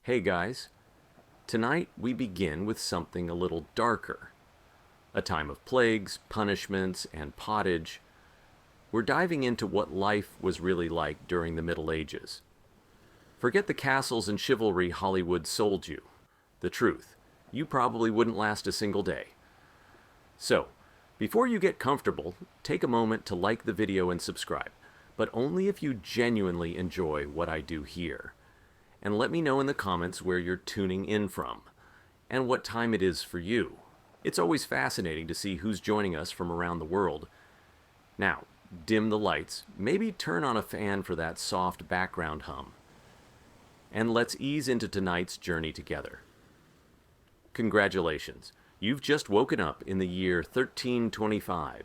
Hey guys, tonight we begin with something a little darker. A time of plagues, punishments, and pottage. We're diving into what life was really like during the Middle Ages. Forget the castles and chivalry Hollywood sold you. The truth, you probably wouldn't last a single day. So, before you get comfortable, take a moment to like the video and subscribe, but only if you genuinely enjoy what I do here. And let me know in the comments where you're tuning in from, and what time it is for you. It's always fascinating to see who's joining us from around the world. Now, dim the lights, maybe turn on a fan for that soft background hum. And let's ease into tonight's journey together. Congratulations, you've just woken up in the year 1325.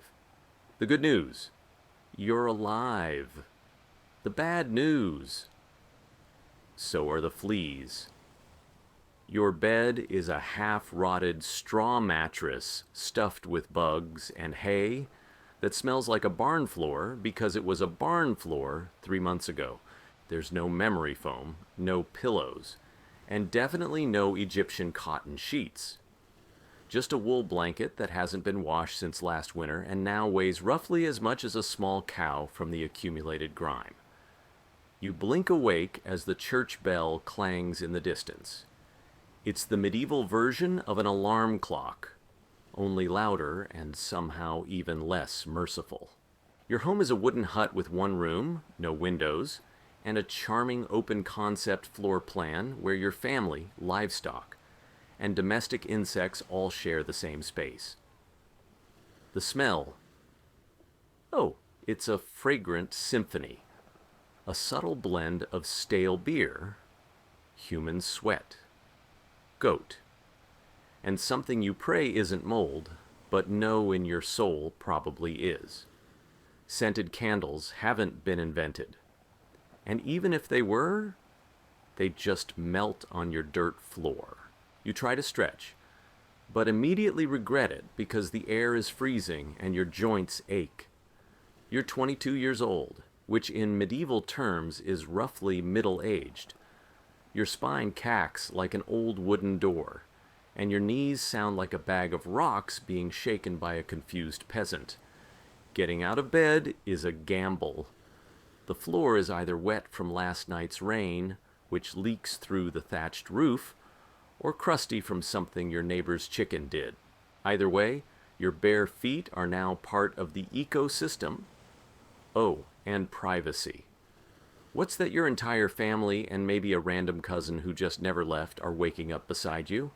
The good news, you're alive. The bad news, so are the fleas. Your bed is a half-rotted straw mattress stuffed with bugs and hay that smells like a barn floor because it was a barn floor 3 months ago. There's no memory foam, no pillows, and definitely no Egyptian cotton sheets. Just a wool blanket that hasn't been washed since last winter and now weighs roughly as much as a small cow from the accumulated grime. You blink awake as the church bell clangs in the distance. It's the medieval version of an alarm clock, only louder and somehow even less merciful. Your home is a wooden hut with one room, no windows, and a charming open concept floor plan where your family, livestock, and domestic insects all share the same space. The smell. Oh, it's a fragrant symphony. A subtle blend of stale beer, human sweat, goat, and something you pray isn't mold, but know in your soul probably is. Scented candles haven't been invented. And even if they were, they just melt on your dirt floor. You try to stretch, but immediately regret it because the air is freezing and your joints ache. You're 22 years old, which in medieval terms is roughly middle-aged. Your spine cacks like an old wooden door, and your knees sound like a bag of rocks being shaken by a confused peasant. Getting out of bed is a gamble. The floor is either wet from last night's rain, which leaks through the thatched roof, or crusty from something your neighbor's chicken did. Either way, your bare feet are now part of the ecosystem. Oh, and privacy. What's that your entire family and maybe a random cousin who just never left are waking up beside you?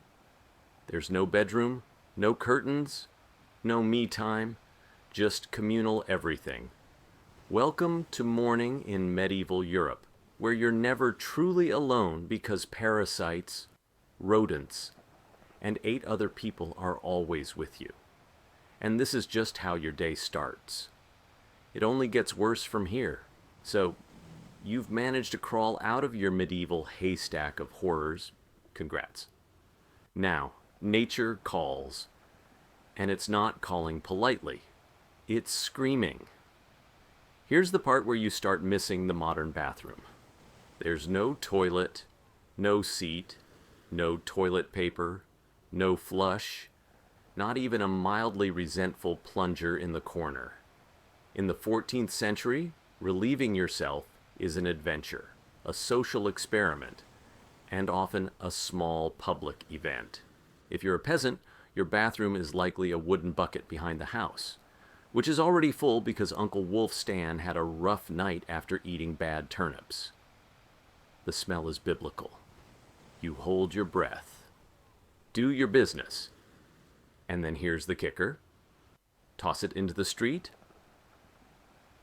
There's no bedroom, no curtains, no me time, just communal everything. Welcome to morning in medieval Europe, where you're never truly alone because parasites, rodents, and 8 other people are always with you. And this is just how your day starts. It only gets worse from here. So, you've managed to crawl out of your medieval haystack of horrors. Congrats. Now, nature calls. And it's not calling politely. It's screaming. Here's the part where you start missing the modern bathroom. There's no toilet, no seat, no toilet paper, no flush, not even a mildly resentful plunger in the corner. In the 14th century, relieving yourself is an adventure, a social experiment, and often a small public event. If you're a peasant, your bathroom is likely a wooden bucket behind the house, which is already full because Uncle Wolf Stan had a rough night after eating bad turnips. The smell is biblical. You hold your breath. Do your business. And then here's the kicker. Toss it into the street?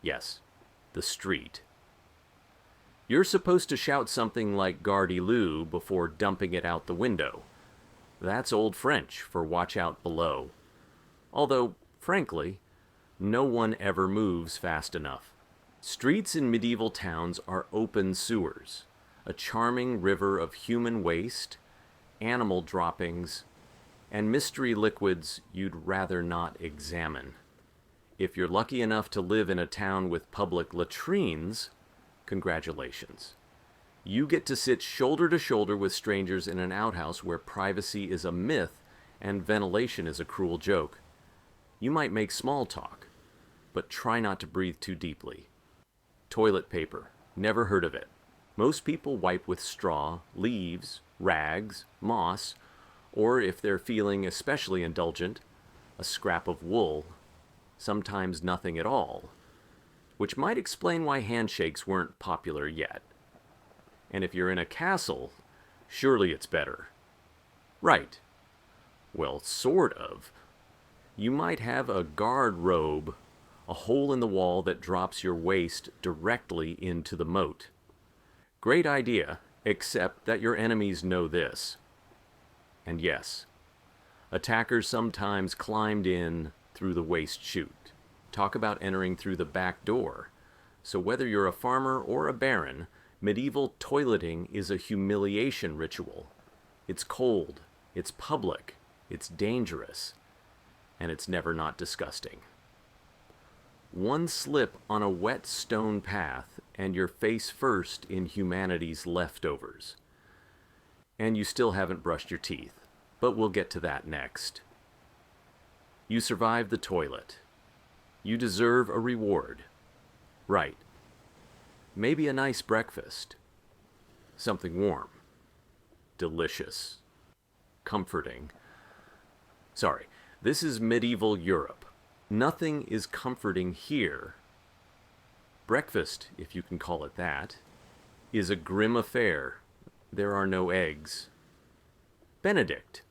Yes, the street. You're supposed to shout something like "Gardez-vous" before dumping it out the window. That's Old French for watch out below. Although, frankly, no one ever moves fast enough. Streets in medieval towns are open sewers, a charming river of human waste, animal droppings, and mystery liquids you'd rather not examine. If you're lucky enough to live in a town with public latrines, congratulations. You get to sit shoulder to shoulder with strangers in an outhouse where privacy is a myth and ventilation is a cruel joke. You might make small talk, but try not to breathe too deeply. Toilet paper. Never heard of it. Most people wipe with straw, leaves, rags, moss, or if they're feeling especially indulgent, a scrap of wool, sometimes nothing at all, which might explain why handshakes weren't popular yet. And if you're in a castle, surely it's better. Right. Well, sort of. You might have a guard robe, a hole in the wall that drops your waist directly into the moat. Great idea, except that your enemies know this. And yes, attackers sometimes climbed in through the waist chute. Talk about entering through the back door. So whether you're a farmer or a baron, medieval toileting is a humiliation ritual. It's cold, it's public, it's dangerous, and it's never not disgusting. One slip on a wet stone path, and you're face first in humanity's leftovers. And you still haven't brushed your teeth, but we'll get to that next. You survived the toilet. You deserve a reward. Right. Maybe a nice breakfast. Something warm. Delicious. Comforting. Sorry, this is medieval Europe. Nothing is comforting here. Breakfast, if you can call it that, is a grim affair. There are no eggs. Benedict.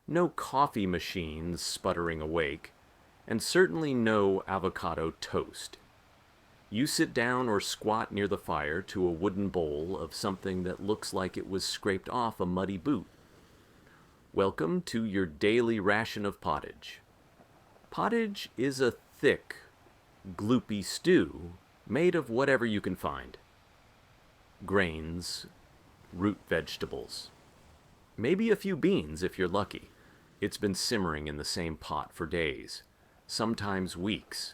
No coffee machines sputtering awake, and certainly no avocado toast. You sit down or squat near the fire to a wooden bowl of something that looks like it was scraped off a muddy boot. Welcome to your daily ration of pottage. Pottage is a thick, gloopy stew made of whatever you can find. Grains, root vegetables. Maybe a few beans if you're lucky. It's been simmering in the same pot for days, sometimes weeks,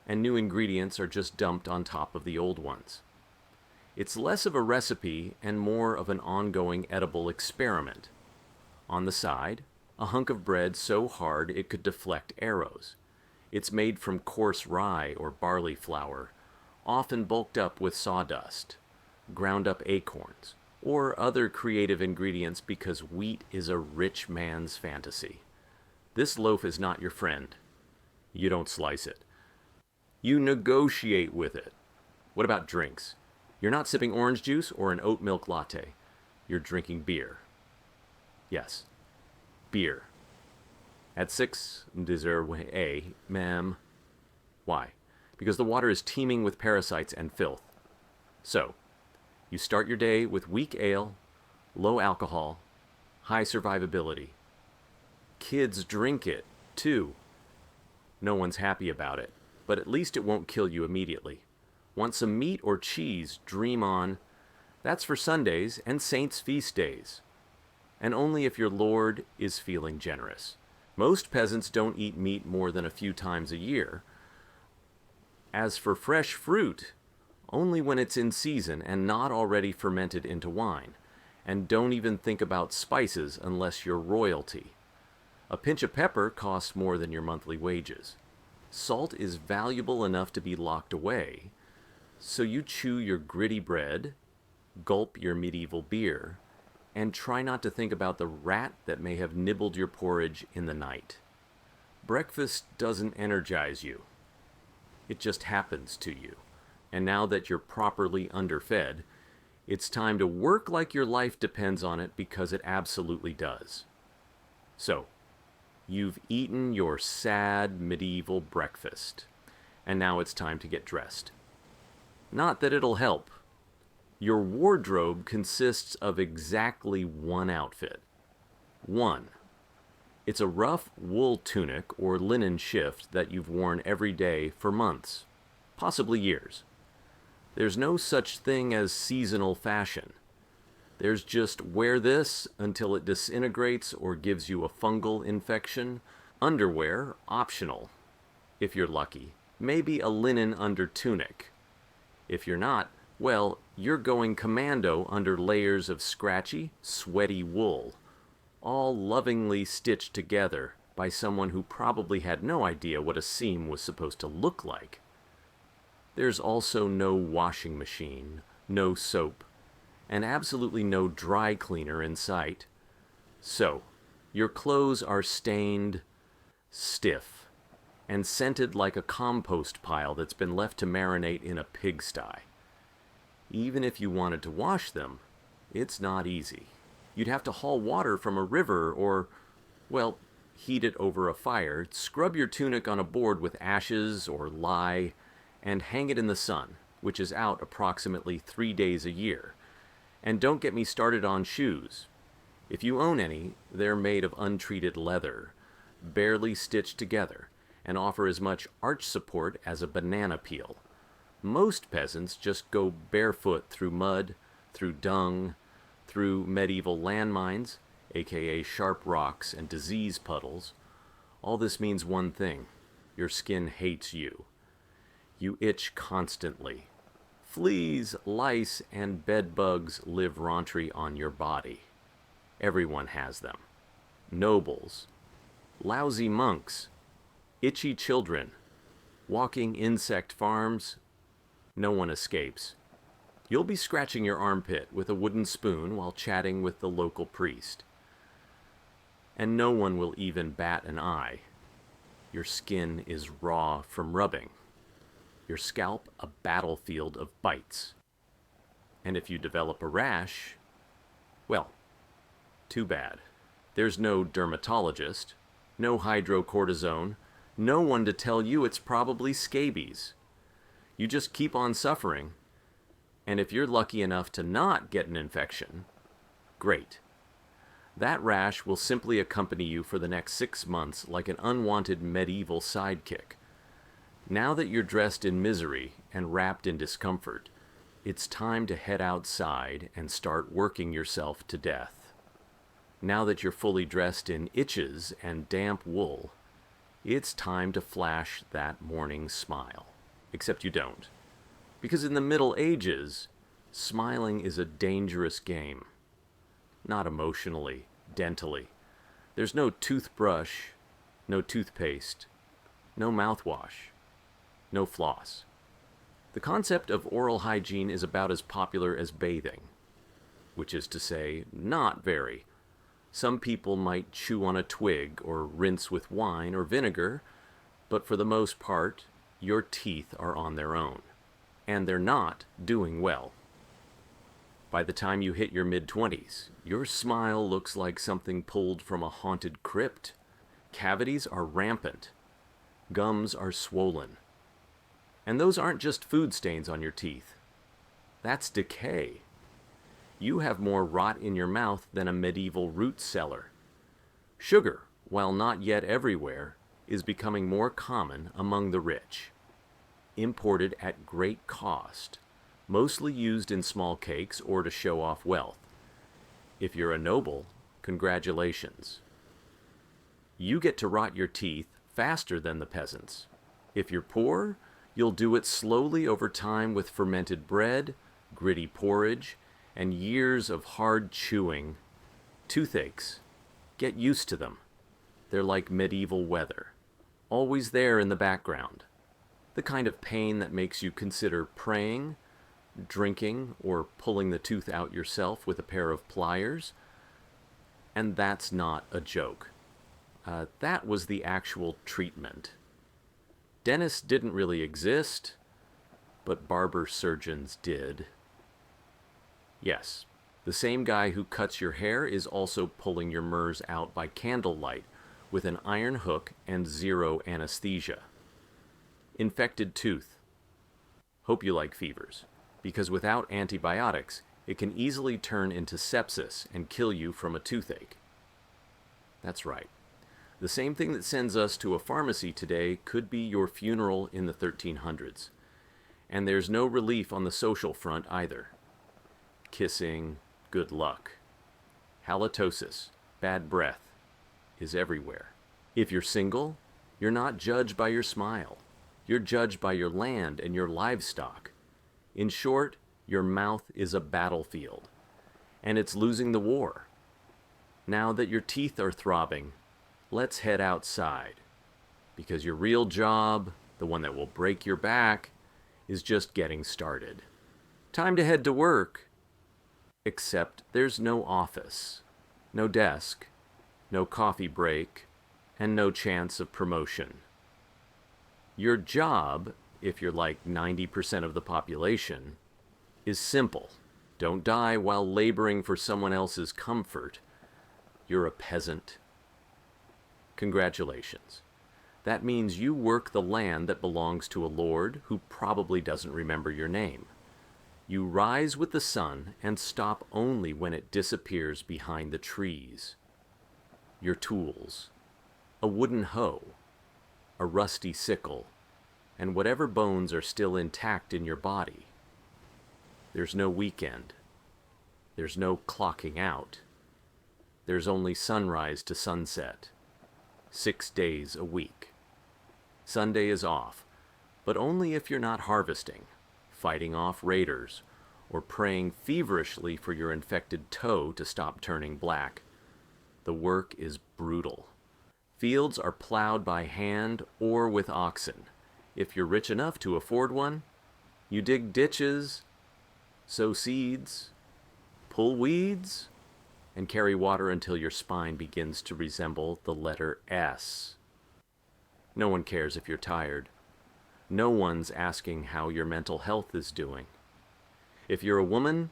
and new ingredients are just dumped on top of the old ones. It's less of a recipe and more of an ongoing edible experiment. On the side, a hunk of bread so hard it could deflect arrows. It's made from coarse rye or barley flour, often bulked up with sawdust, ground up acorns, or other creative ingredients because wheat is a rich man's fantasy. This loaf is not your friend. You don't slice it. You negotiate with it. What about drinks? You're not sipping orange juice or an oat milk latte. You're drinking beer. Yes, beer. At 6 dessert, ma'am. Why? Because the water is teeming with parasites and filth. So, you start your day with weak ale, low alcohol, high survivability. Kids drink it, too. No one's happy about it, but at least it won't kill you immediately. Want some meat or cheese, dream on. That's for Sundays and saints' feast days. And only if your lord is feeling generous. Most peasants don't eat meat more than a few times a year. As for fresh fruit, only when it's in season and not already fermented into wine. And don't even think about spices unless you're royalty. A pinch of pepper costs more than your monthly wages. Salt is valuable enough to be locked away, so you chew your gritty bread, gulp your medieval beer, and try not to think about the rat that may have nibbled your porridge in the night. Breakfast doesn't energize you. It just happens to you. And now that you're properly underfed, it's time to work like your life depends on it because it absolutely does. So, you've eaten your sad medieval breakfast, and now it's time to get dressed. Not that it'll help. Your wardrobe consists of exactly one outfit. One. It's a rough wool tunic or linen shift that you've worn every day for months, possibly years. There's no such thing as seasonal fashion. There's just wear this until it disintegrates or gives you a fungal infection. Underwear, optional. If you're lucky. Maybe a linen under tunic. If you're not, Well, you're going commando under layers of scratchy, sweaty wool, all lovingly stitched together by someone who probably had no idea what a seam was supposed to look like. There's also no washing machine, no soap, and absolutely no dry cleaner in sight. So, your clothes are stained, stiff, and scented like a compost pile that's been left to marinate in a pigsty. Even if you wanted to wash them, it's not easy. You'd have to haul water from a river or, well, heat it over a fire, scrub your tunic on a board with ashes or lye, and hang it in the sun, which is out approximately 3 days a year. And don't get me started on shoes. If you own any, they're made of untreated leather, barely stitched together, and offer as much arch support as a banana peel. Most peasants just go barefoot through mud, through dung, through medieval landmines, aka sharp rocks and disease puddles. All this means one thing: your skin hates you. You itch constantly. Fleas, lice, and bed bugs live raunchy on your body. Everyone has them. Nobles, lousy monks, itchy children, walking insect farms. No one escapes. You'll be scratching your armpit with a wooden spoon while chatting with the local priest. And no one will even bat an eye. Your skin is raw from rubbing. Your scalp a battlefield of bites. And if you develop a rash, well, too bad. There's no dermatologist, no hydrocortisone, no one to tell you it's probably scabies. You just keep on suffering, and if you're lucky enough to not get an infection, great. That rash will simply accompany you for the next 6 months like an unwanted medieval sidekick. Now that you're dressed in misery and wrapped in discomfort, it's time to head outside and start working yourself to death. Now that you're fully dressed in itches and damp wool, it's time to flash that morning smile. Except you don't. Because in the Middle Ages, smiling is a dangerous game. Not emotionally, dentally. There's no toothbrush, no toothpaste, no mouthwash, no floss. The concept of oral hygiene is about as popular as bathing, which is to say, not very. Some people might chew on a twig or rinse with wine or vinegar, but for the most part, your teeth are on their own, and they're not doing well. By the time you hit your mid-20s, your smile looks like something pulled from a haunted crypt. Cavities are rampant. Gums are swollen. And those aren't just food stains on your teeth. That's decay. You have more rot in your mouth than a medieval root cellar. Sugar, while not yet everywhere, is becoming more common among the rich. Imported at great cost, mostly used in small cakes or to show off wealth. If you're a noble, congratulations. You get to rot your teeth faster than the peasants. If you're poor, you'll do it slowly over time with fermented bread, gritty porridge, and years of hard chewing. Toothaches. Get used to them. They're like medieval weather. Always there in the background. The kind of pain that makes you consider praying, drinking, or pulling the tooth out yourself with a pair of pliers. And that's not a joke. That was the actual treatment. Dentists didn't really exist, but barber surgeons did. Yes, the same guy who cuts your hair is also pulling your murs out by candlelight with an iron hook and zero anesthesia. Infected tooth. Hope you like fevers, because without antibiotics, it can easily turn into sepsis and kill you from a toothache. That's right. The same thing that sends us to a pharmacy today could be your funeral in the 1300s. And there's no relief on the social front either. Kissing, good luck. Halitosis, bad breath, is everywhere. If you're single, you're not judged by your smile. You're judged by your land and your livestock. In short, Your mouth is a battlefield, and it's losing the war. Now that your teeth are throbbing, let's head outside, because your real job, the one that will break your back, is just getting started. Time to head to work. Except there's no office, no desk, no coffee break, and no chance of promotion. Your job, if you're like 90% of the population, is simple. Don't die while laboring for someone else's comfort. You're a peasant. Congratulations. That means you work the land that belongs to a lord who probably doesn't remember your name. You rise with the sun and stop only when it disappears behind the trees. Your tools: a wooden hoe, a rusty sickle, and whatever bones are still intact in your body. There's no weekend. There's no clocking out. There's only sunrise to sunset. 6 days a week. Sunday is off, but only if you're not harvesting, fighting off raiders, or praying feverishly for your infected toe to stop turning black. The work is brutal. Fields are plowed by hand or with oxen. If you're rich enough to afford one, you dig ditches, sow seeds, pull weeds, and carry water until your spine begins to resemble the letter S. No one cares if you're tired. No one's asking how your mental health is doing. If you're a woman,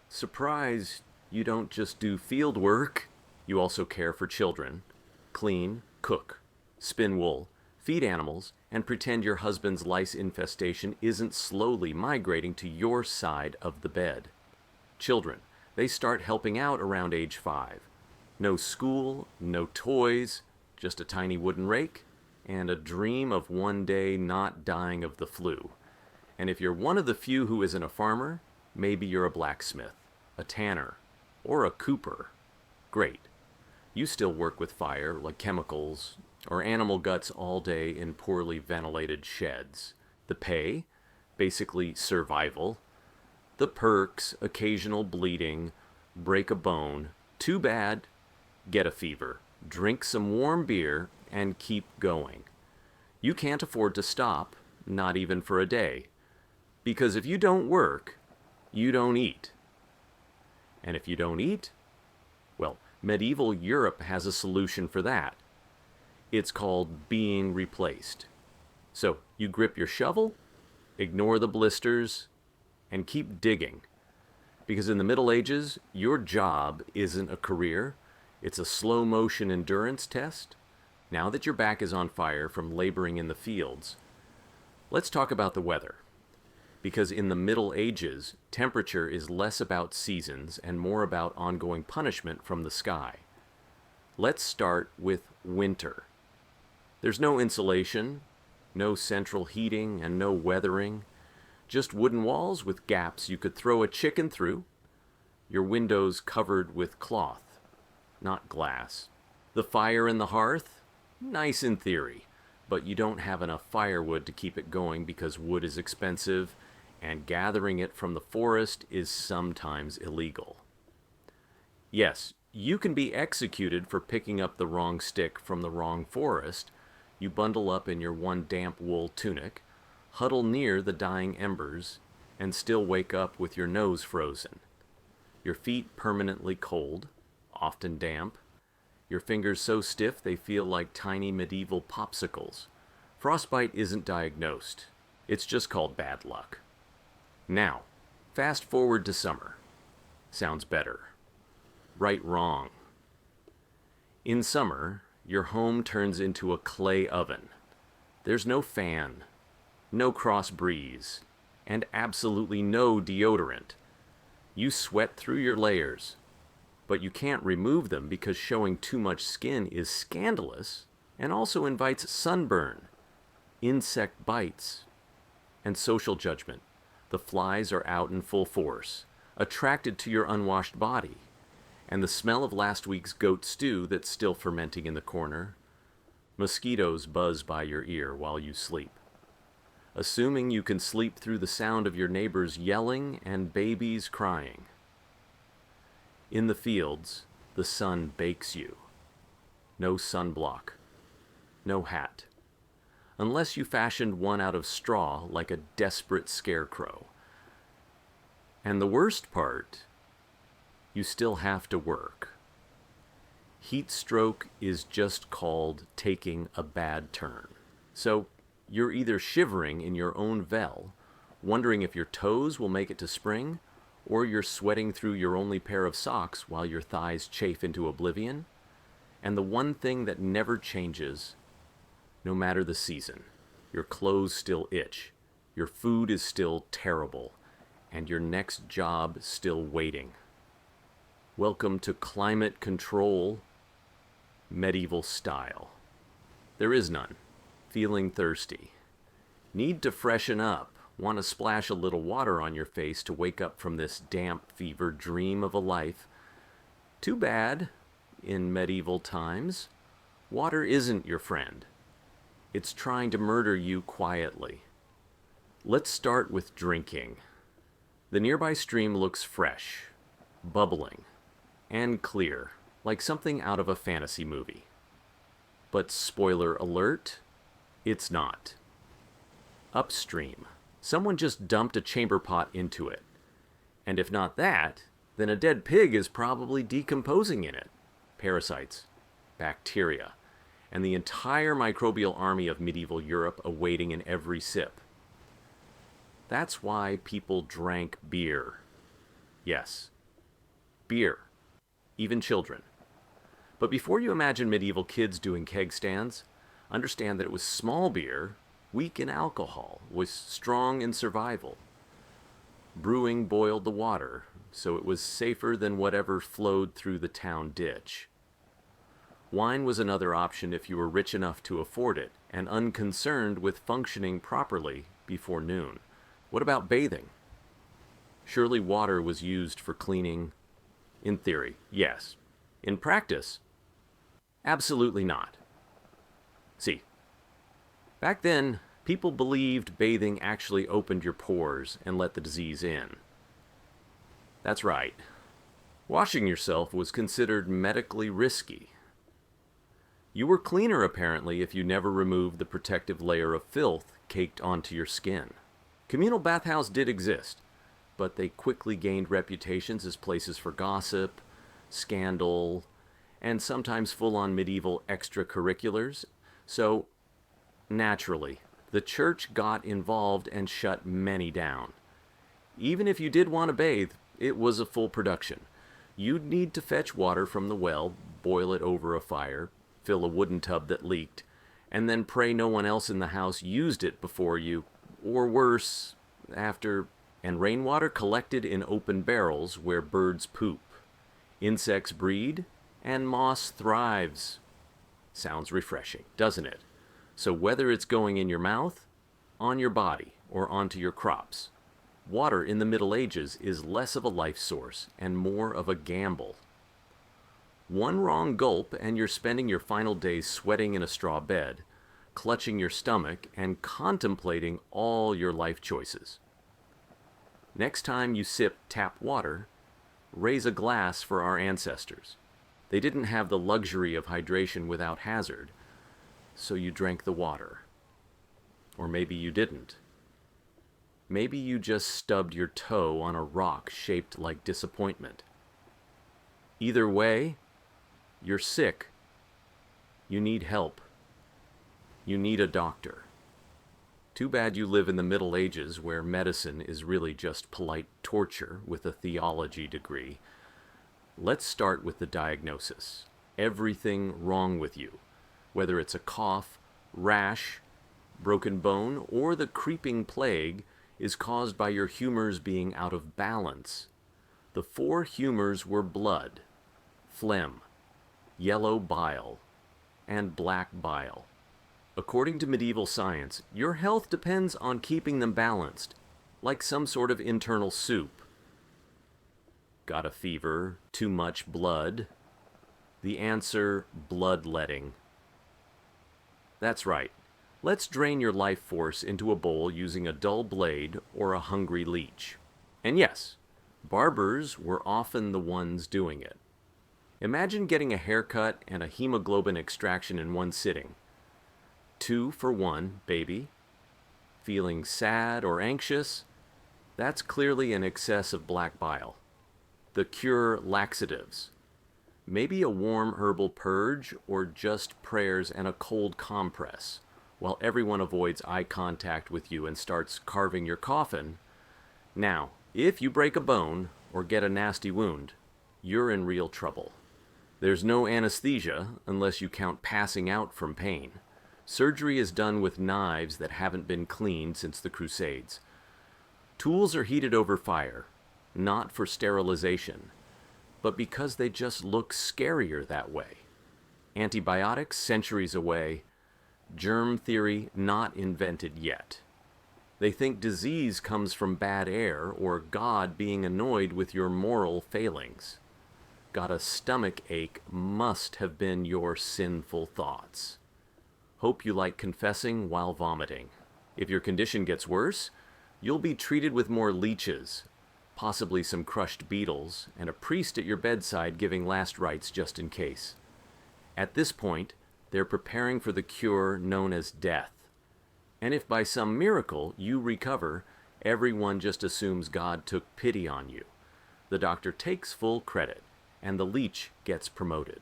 surprise, you don't just do field work. You also care for children, clean, cook, spin wool, feed animals, and pretend your husband's lice infestation isn't slowly migrating to your side of the bed. Children, they start helping out around age 5. No school, no toys, just a tiny wooden rake, and a dream of one day not dying of the flu. And if you're one of the few who isn't a farmer, maybe you're a blacksmith, a tanner, or a cooper. Great. You still work with fire, like chemicals, or animal guts all day in poorly ventilated sheds. The pay? Basically survival. The perks: occasional bleeding, break a bone, too bad, get a fever, drink some warm beer, and keep going. You can't afford to stop, not even for a day. Because if you don't work, you don't eat. And if you don't eat, well, medieval Europe has a solution for that. It's called being replaced. So you grip your shovel, ignore the blisters, and keep digging. Because in the Middle Ages, your job isn't a career, it's a slow-motion endurance test. Now that your back is on fire from laboring in the fields, let's talk about the weather. Because in the Middle Ages, temperature is less about seasons and more about ongoing punishment from the sky. Let's start with winter. There's no insulation, no central heating, and no weathering. Just wooden walls with gaps you could throw a chicken through. Your windows covered with cloth, not glass. The fire in the hearth? Nice in theory, but you don't have enough firewood to keep it going because wood is expensive, and gathering it from the forest is sometimes illegal. Yes, you can be executed for picking up the wrong stick from the wrong forest. You bundle up in your one damp wool tunic, huddle near the dying embers, and still wake up with your nose frozen. Your feet permanently cold, often damp. Your fingers so stiff they feel like tiny medieval popsicles. Frostbite isn't diagnosed. It's just called bad luck. Now, fast forward to summer. Sounds better. Right, wrong. In summer, your home turns into a clay oven. There's no fan, no cross breeze, and absolutely no deodorant. You sweat through your layers, but you can't remove them because showing too much skin is scandalous and also invites sunburn, insect bites, and social judgment. The flies are out in full force, attracted to your unwashed body, and the smell of last week's goat stew that's still fermenting in the corner. Mosquitoes buzz by your ear while you sleep. assuming you can sleep through the sound of your neighbors yelling and babies crying. In the fields, the sun bakes you. No sunblock. No hat. Unless you fashioned one out of straw like a desperate scarecrow. And the worst part, you still have to work. Heat stroke is just called taking a bad turn. So you're either shivering in your own vel, wondering if your toes will make it to spring, or you're sweating through your only pair of socks while your thighs chafe into oblivion. And the one thing that never changes, no matter the season, your clothes still itch, your food is still terrible, and your next job still waiting. Welcome to climate control, medieval style. There is none. Feeling thirsty. Need to freshen up. Want to splash a little water on your face to wake up from this damp fever dream of a life. Too bad, in medieval times, water isn't your friend. It's trying to murder you quietly. Let's start with drinking. The nearby stream looks fresh, bubbling, and clear, like something out of a fantasy movie. But spoiler alert, it's not. Upstream, someone just dumped a chamber pot into it. And if not that, then a dead pig is probably decomposing in it. Parasites, bacteria, and the entire microbial army of medieval Europe awaiting in every sip. That's why people drank beer. Yes, beer. Even children. But before you imagine medieval kids doing keg stands, understand that it was small beer, weak in alcohol, was strong in survival. Brewing boiled the water, so it was safer than whatever flowed through the town ditch. Wine was another option if you were rich enough to afford it and unconcerned with functioning properly before noon. What about bathing? Surely water was used for cleaning. In theory, yes. In practice, absolutely not. See, back then, people believed bathing actually opened your pores and let the disease in. That's right. Washing yourself was considered medically risky. You were cleaner, apparently, if you never removed the protective layer of filth caked onto your skin. Communal bathhouses did exist, but they quickly gained reputations as places for gossip, scandal, and sometimes full-on medieval extracurriculars. So, naturally, the church got involved and shut many down. Even if you did want to bathe, it was a full production. You'd need to fetch water from the well, boil it over a fire, fill a wooden tub that leaked, and then pray no one else in the house used it before you, or worse, after. And rainwater collected in open barrels where birds poop, insects breed, and moss thrives. Sounds refreshing, doesn't it? So whether it's going in your mouth, on your body, or onto your crops, water in the Middle Ages is less of a life source and more of a gamble. One wrong gulp and you're spending your final days sweating in a straw bed, clutching your stomach, and contemplating all your life choices. Next time you sip tap water, raise a glass for our ancestors. They didn't have the luxury of hydration without hazard, so you drank the water. Or maybe you didn't. Maybe you just stubbed your toe on a rock shaped like disappointment. Either way, you're sick. You need help. You need a doctor. Too bad you live in the Middle Ages where medicine is really just polite torture with a theology degree. Let's start with the diagnosis. Everything wrong with you, whether it's a cough, rash, broken bone, or the creeping plague, is caused by your humors being out of balance. The 4 humors were blood, phlegm, yellow bile, and black bile. According to medieval science, your health depends on keeping them balanced, like some sort of internal soup. Got a fever? Too much blood? The answer, bloodletting. That's right. Let's drain your life force into a bowl using a dull blade or a hungry leech. And yes, barbers were often the ones doing it. Imagine getting a haircut and a hemoglobin extraction in one sitting. 2 for 1, baby. Feeling sad or anxious? That's clearly an excess of black bile. The cure: laxatives. Maybe a warm herbal purge or just prayers and a cold compress, while everyone avoids eye contact with you and starts carving your coffin. Now, if you break a bone or get a nasty wound, you're in real trouble. There's no anesthesia unless you count passing out from pain. Surgery is done with knives that haven't been cleaned since the Crusades. Tools are heated over fire, not for sterilization, but because they just look scarier that way. Antibiotics centuries away, germ theory not invented yet. They think disease comes from bad air or God being annoyed with your moral failings. Got a stomach ache must have been your sinful thoughts. Hope you like confessing while vomiting. If your condition gets worse, you'll be treated with more leeches, possibly some crushed beetles, and a priest at your bedside giving last rites just in case. At this point, they're preparing for the cure known as death. And if by some miracle you recover, everyone just assumes God took pity on you. The doctor takes full credit, and the leech gets promoted.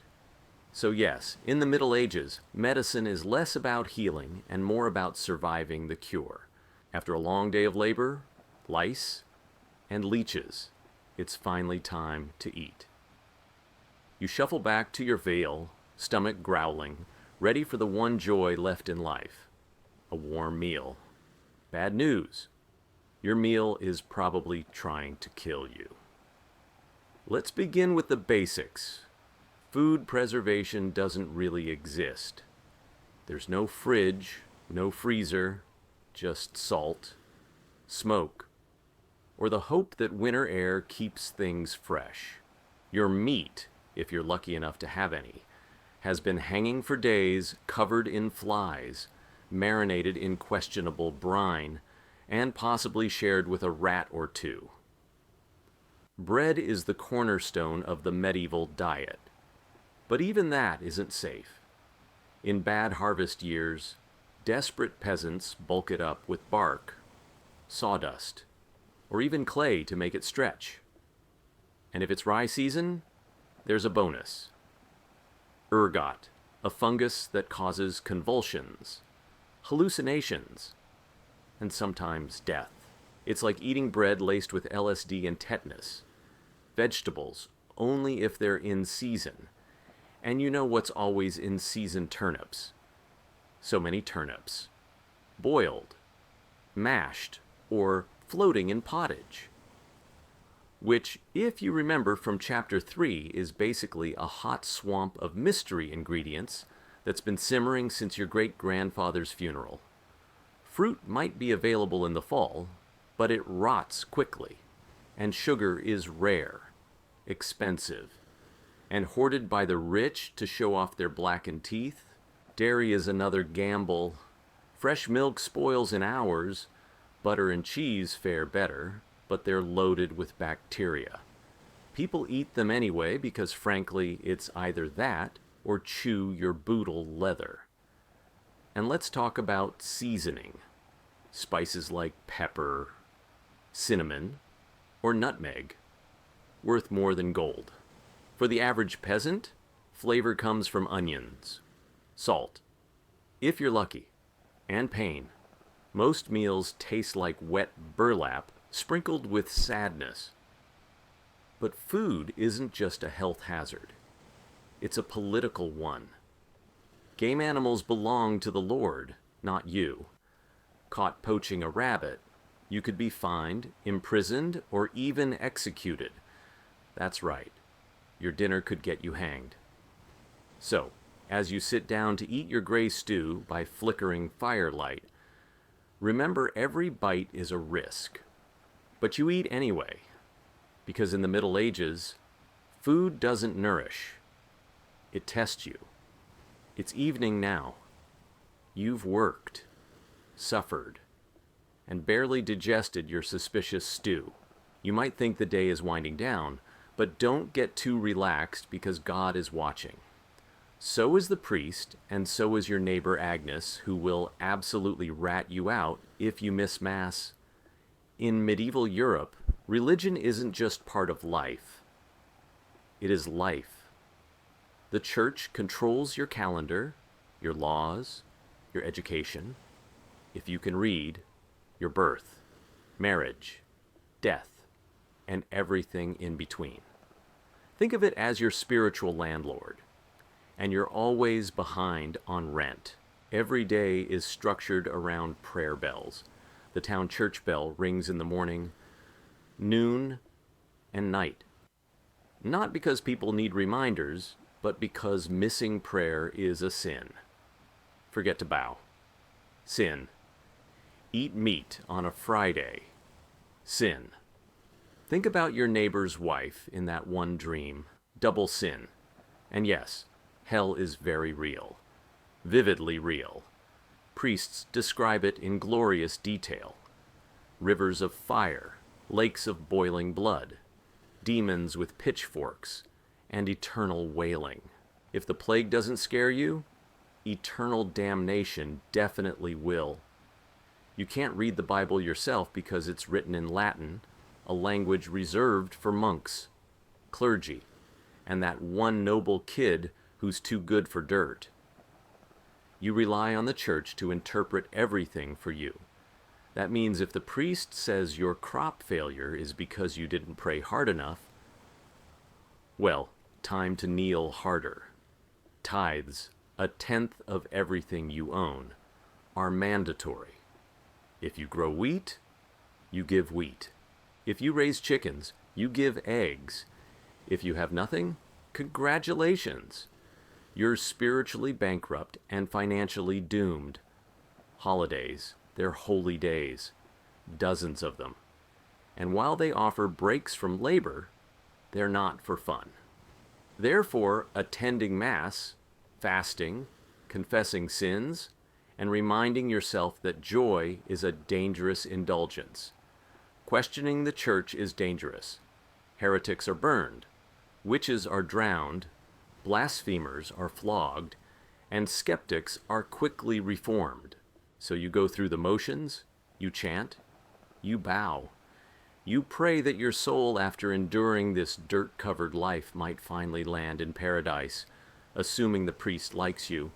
So yes, in the Middle Ages, medicine is less about healing and more about surviving the cure. After a long day of labor, lice, and leeches, it's finally time to eat. You shuffle back to your veil, stomach growling, ready for the one joy left in life: a warm meal. Bad news: your meal is probably trying to kill you. Let's begin with the basics. Food preservation doesn't really exist. There's no fridge, no freezer, just salt, smoke, or the hope that winter air keeps things fresh. Your meat, if you're lucky enough to have any, has been hanging for days, covered in flies, marinated in questionable brine, and possibly shared with a rat or two. Bread is the cornerstone of the medieval diet, but even that isn't safe. In bad harvest years, desperate peasants bulk it up with bark, sawdust, or even clay to make it stretch. And if it's rye season, there's a bonus: ergot, a fungus that causes convulsions, hallucinations, and sometimes death. It's like eating bread laced with LSD and tetanus. Vegetables, only if they're in season. And you know what's always in season: turnips. So many turnips. Boiled, mashed, or floating in pottage. Which, if you remember from Chapter 3, is basically a hot swamp of mystery ingredients that's been simmering since your great-grandfather's funeral. Fruit might be available in the fall, but it rots quickly, and sugar is rare, expensive, and hoarded by the rich to show off their blackened teeth. Dairy is another gamble. Fresh milk spoils in hours. Butter and cheese fare better, but they're loaded with bacteria. People eat them anyway because, frankly, it's either that or chew your boodle leather. And let's talk about seasoning. Spices like pepper, cinnamon, or nutmeg, worth more than gold. For the average peasant, flavor comes from onions, salt, if you're lucky, and pain. Most meals taste like wet burlap sprinkled with sadness. But food isn't just a health hazard. It's a political one. Game animals belong to the Lord, not you. Caught poaching a rabbit, you could be fined, imprisoned, or even executed. That's right. Your dinner could get you hanged. So, as you sit down to eat your gray stew by flickering firelight, remember every bite is a risk. But you eat anyway, because in the Middle Ages, food doesn't nourish. It tests you. It's evening now. You've worked, suffered, and barely digested your suspicious stew. You might think the day is winding down, but don't get too relaxed because God is watching. So is the priest, and so is your neighbor Agnes, who will absolutely rat you out if you miss Mass. In medieval Europe, religion isn't just part of life. It is life. The church controls your calendar, your laws, your education, if you can read, your birth, marriage, death, and everything in between. Think of it as your spiritual landlord, and you're always behind on rent. Every day is structured around prayer bells. The town church bell rings in the morning, noon, and night. Not because people need reminders, but because missing prayer is a sin. Forget to bow. Sin. Eat meat on a Friday. Sin. Think about your neighbor's wife in that one dream. Double sin. And yes, hell is very real. Vividly real. Priests describe it in glorious detail. Rivers of fire, lakes of boiling blood, demons with pitchforks, and eternal wailing. If the plague doesn't scare you, eternal damnation definitely will. You can't read the Bible yourself because it's written in Latin, a language reserved for monks, clergy, and that one noble kid who's too good for dirt. You rely on the church to interpret everything for you. That means if the priest says your crop failure is because you didn't pray hard enough, well, time to kneel harder. Tithes, a tenth of everything you own, are mandatory. If you grow wheat, you give wheat. If you raise chickens, you give eggs. If you have nothing, congratulations. You're spiritually bankrupt and financially doomed. Holidays, they're holy days, dozens of them. And while they offer breaks from labor, they're not for fun. Therefore, attending Mass, fasting, confessing sins, and reminding yourself that joy is a dangerous indulgence. Questioning the church is dangerous. Heretics are burned, witches are drowned, blasphemers are flogged, and skeptics are quickly reformed. So you go through the motions, you chant, you bow. You pray that your soul, after enduring this dirt-covered life, might finally land in paradise, assuming the priest likes you.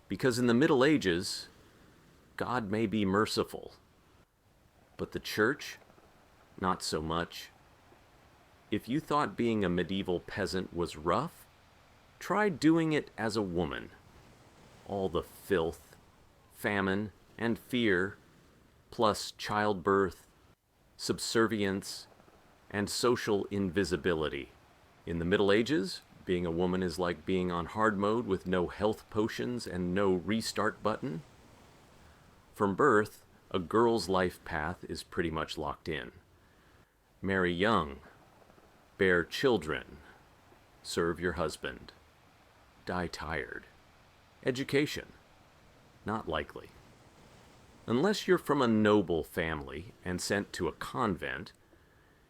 Because in the Middle Ages, God may be merciful, but the church, not so much. If you thought being a medieval peasant was rough, try doing it as a woman. All the filth, famine, and fear, plus childbirth, subservience, and social invisibility. In the Middle Ages, being a woman is like being on hard mode with no health potions and no restart button. From birth, a girl's life path is pretty much locked in. Marry young, bear children, serve your husband, die tired. Education, not likely. Unless you're from a noble family and sent to a convent,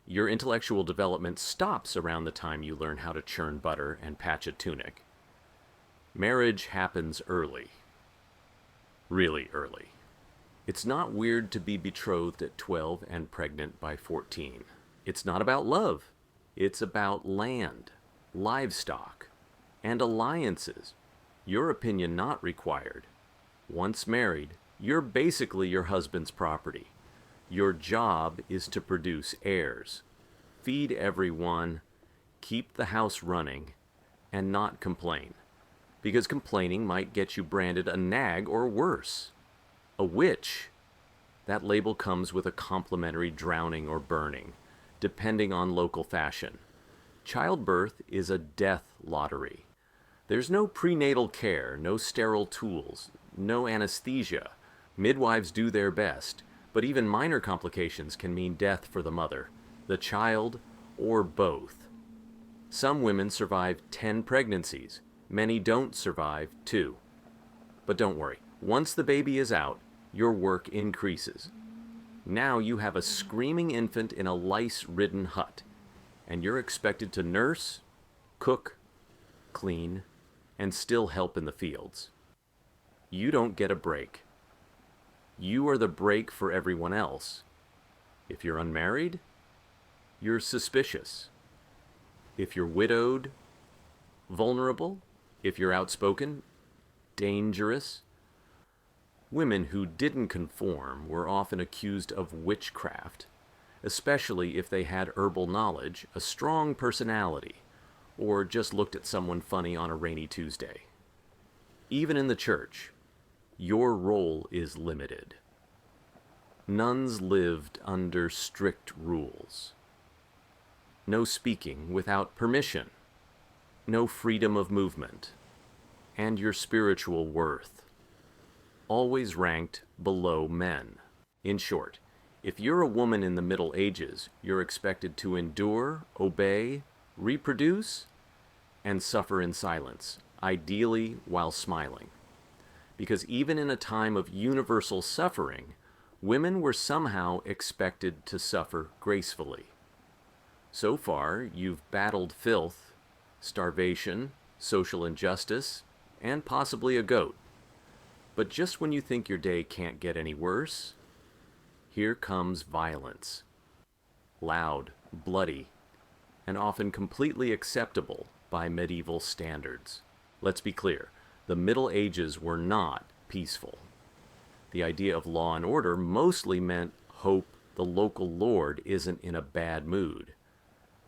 your intellectual development stops around the time you learn how to churn butter and patch a tunic. Marriage happens early. Really early. It's not weird to be betrothed at 12 and pregnant by 14. It's not about love. It's about land, livestock, and alliances. Your opinion not required. Once married, you're basically your husband's property. Your job is to produce heirs, feed everyone, keep the house running, and not complain. Because complaining might get you branded a nag or worse. A witch. That label comes with a complimentary drowning or burning, depending on local fashion. Childbirth is a death lottery. There's no prenatal care, no sterile tools, no anesthesia. Midwives do their best, but even minor complications can mean death for the mother, the child, or both. Some women survive 10 pregnancies. Many don't survive 2. But don't worry, Once the baby is out, your work increases. Now you have a screaming infant in a lice-ridden hut, and you're expected to nurse, cook, clean, and still help in the fields. You don't get a break. You are the break for everyone else. If you're unmarried, you're suspicious. If you're widowed, vulnerable. If you're outspoken, dangerous. Women who didn't conform were often accused of witchcraft, especially if they had herbal knowledge, a strong personality, or just looked at someone funny on a rainy Tuesday. Even in the church, your role is limited. Nuns lived under strict rules. No speaking without permission. No freedom of movement. And your spiritual worth. Always ranked below men. In short, if you're a woman in the Middle Ages, you're expected to endure, obey, reproduce, and suffer in silence, ideally while smiling. Because even in a time of universal suffering, women were somehow expected to suffer gracefully. So far, you've battled filth, starvation, social injustice, and possibly a goat. But just when you think your day can't get any worse, here comes violence. Loud, bloody, and often completely acceptable by medieval standards. Let's be clear, the Middle Ages were not peaceful. The idea of law and order mostly meant hope the local lord isn't in a bad mood.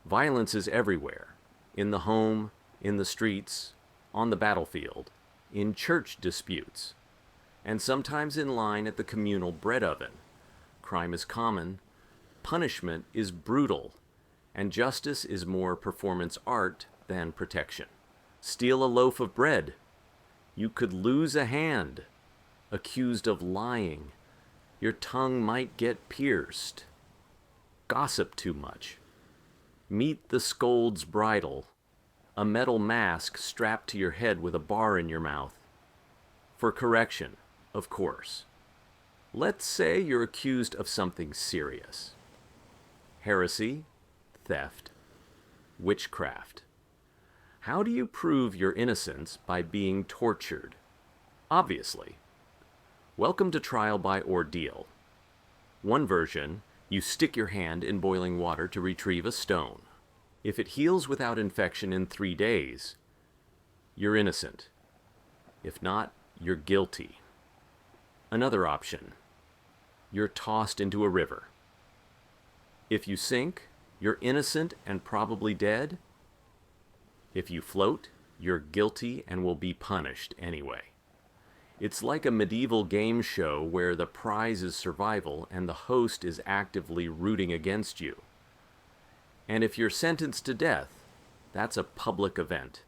Violence is everywhere, in the home, in the streets, on the battlefield, in church disputes, and sometimes in line at the communal bread oven. Crime is common, punishment is brutal, and justice is more performance art than protection. Steal a loaf of bread. You could lose a hand. Accused of lying. Your tongue might get pierced. Gossip too much. Meet the scold's bridle. A metal mask strapped to your head with a bar in your mouth. For correction, of course. Let's say you're accused of something serious. Heresy, theft, witchcraft. How do you prove your innocence by being tortured? Obviously. Welcome to trial by ordeal. One version, you stick your hand in boiling water to retrieve a stone. If it heals without infection in 3 days, you're innocent. If not, you're guilty. Another option, you're tossed into a river. If you sink, you're innocent and probably dead. If you float, you're guilty and will be punished anyway. It's like a medieval game show where the prize is survival and the host is actively rooting against you. And if you're sentenced to death, that's a public event.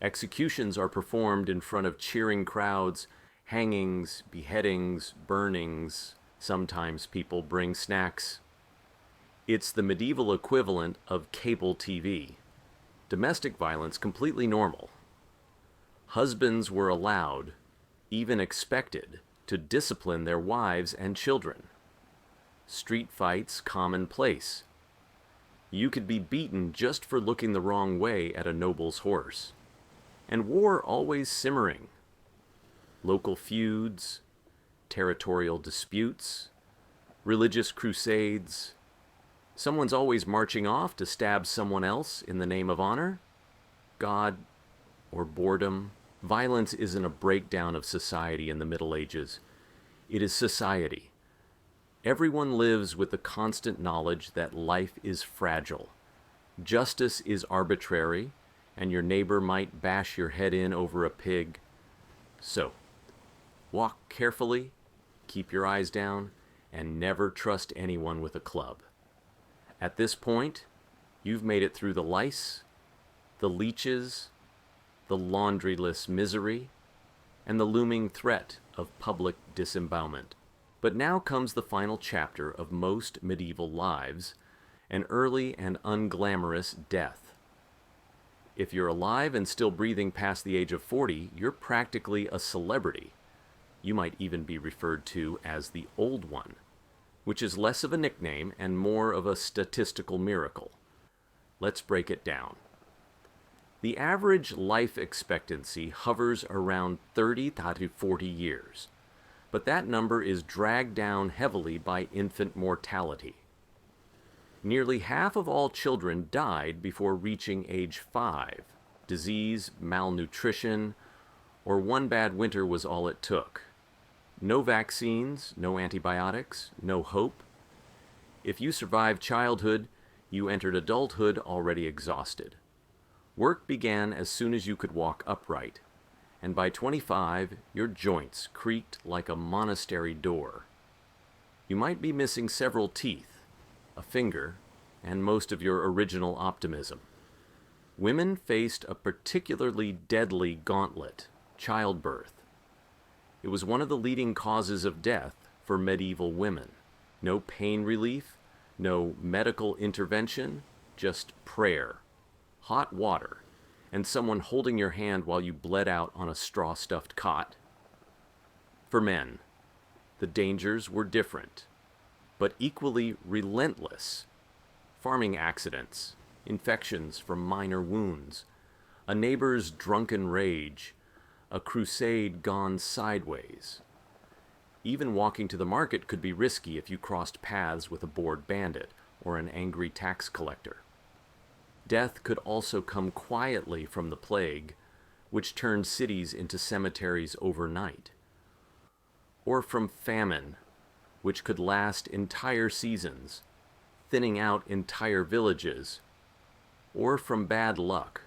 Executions are performed in front of cheering crowds, hangings, beheadings, burnings. Sometimes people bring snacks. It's the medieval equivalent of cable TV. Domestic violence completely normal. Husbands were allowed, even expected, to discipline their wives and children. Street fights commonplace. You could be beaten just for looking the wrong way at a noble's horse. And war always simmering. Local feuds, territorial disputes, religious crusades. Someone's always marching off to stab someone else in the name of honor, God, or boredom. Violence isn't a breakdown of society in the Middle Ages. It is society. Everyone lives with the constant knowledge that life is fragile. Justice is arbitrary, and your neighbor might bash your head in over a pig. So, walk carefully, keep your eyes down, and never trust anyone with a club. At this point, you've made it through the lice, the leeches, the laundryless misery, and the looming threat of public disembowelment. But now comes the final chapter of most medieval lives, an early and unglamorous death. If you're alive and still breathing past the age of 40, you're practically a celebrity. You might even be referred to as the Old One, which is less of a nickname and more of a statistical miracle. Let's break it down. The average life expectancy hovers around 30 to 40 years, but that number is dragged down heavily by infant mortality. Nearly half of all children died before reaching age 5. Disease, malnutrition, or one bad winter was all it took. No vaccines, no antibiotics, no hope. If you survived childhood, you entered adulthood already exhausted. Work began as soon as you could walk upright, and by 25, your joints creaked like a monastery door. You might be missing several teeth, a finger, and most of your original optimism. Women faced a particularly deadly gauntlet, childbirth. It was one of the leading causes of death for medieval women. No pain relief, no medical intervention, just prayer, hot water, and someone holding your hand while you bled out on a straw-stuffed cot. For men, the dangers were different, but equally relentless. Farming accidents, infections from minor wounds, a neighbor's drunken rage, a crusade gone sideways. Even walking to the market could be risky if you crossed paths with a bored bandit or an angry tax collector. Death could also come quietly from the plague, which turned cities into cemeteries overnight, or from famine, which could last entire seasons, thinning out entire villages, or from bad luck,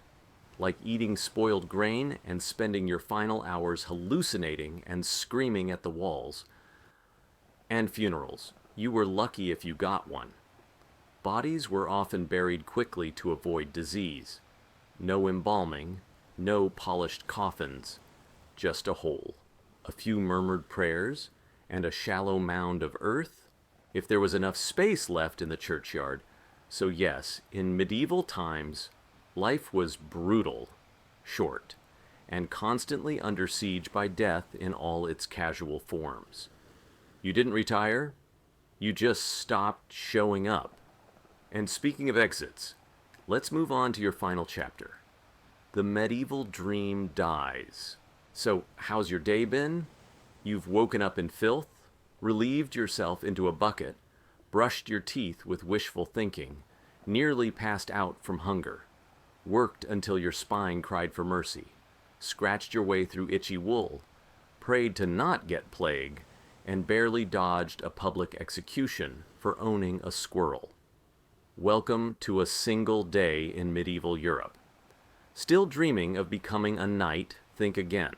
like eating spoiled grain and spending your final hours hallucinating and screaming at the walls. And funerals. You were lucky if you got one. Bodies were often buried quickly to avoid disease. No embalming, no polished coffins, just a hole. A few murmured prayers, and a shallow mound of earth, if there was enough space left in the churchyard. So yes, in medieval times, life was brutal, short, and constantly under siege by death in all its casual forms. You didn't retire, you just stopped showing up. And speaking of exits, let's move on to your final chapter. The medieval dream dies. So, how's your day been? You've woken up in filth, relieved yourself into a bucket, brushed your teeth with wishful thinking, nearly passed out from hunger, worked until your spine cried for mercy, scratched your way through itchy wool, prayed to not get plague, and barely dodged a public execution for owning a squirrel. Welcome to a single day in medieval Europe. Still dreaming of becoming a knight, think again.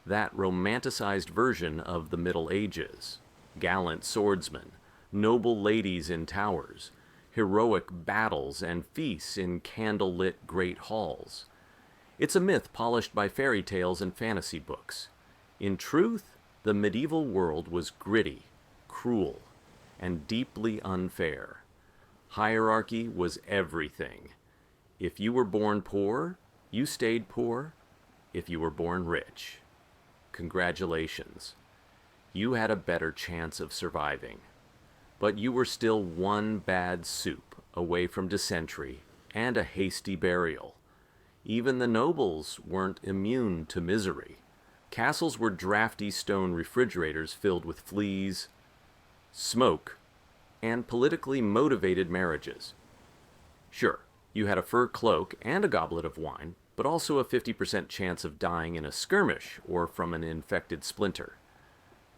That romanticized version of the Middle Ages, gallant swordsmen, noble ladies in towers, heroic battles and feasts in candle-lit great halls. It's a myth polished by fairy tales and fantasy books. In truth, the medieval world was gritty, cruel, and deeply unfair. Hierarchy was everything. If you were born poor, you stayed poor. If you were born rich, congratulations. You had a better chance of surviving. But you were still one bad soup away from dysentery and a hasty burial. Even the nobles weren't immune to misery. Castles were drafty stone refrigerators filled with fleas, smoke, and politically motivated marriages. Sure, you had a fur cloak and a goblet of wine, but also a 50% chance of dying in a skirmish or from an infected splinter.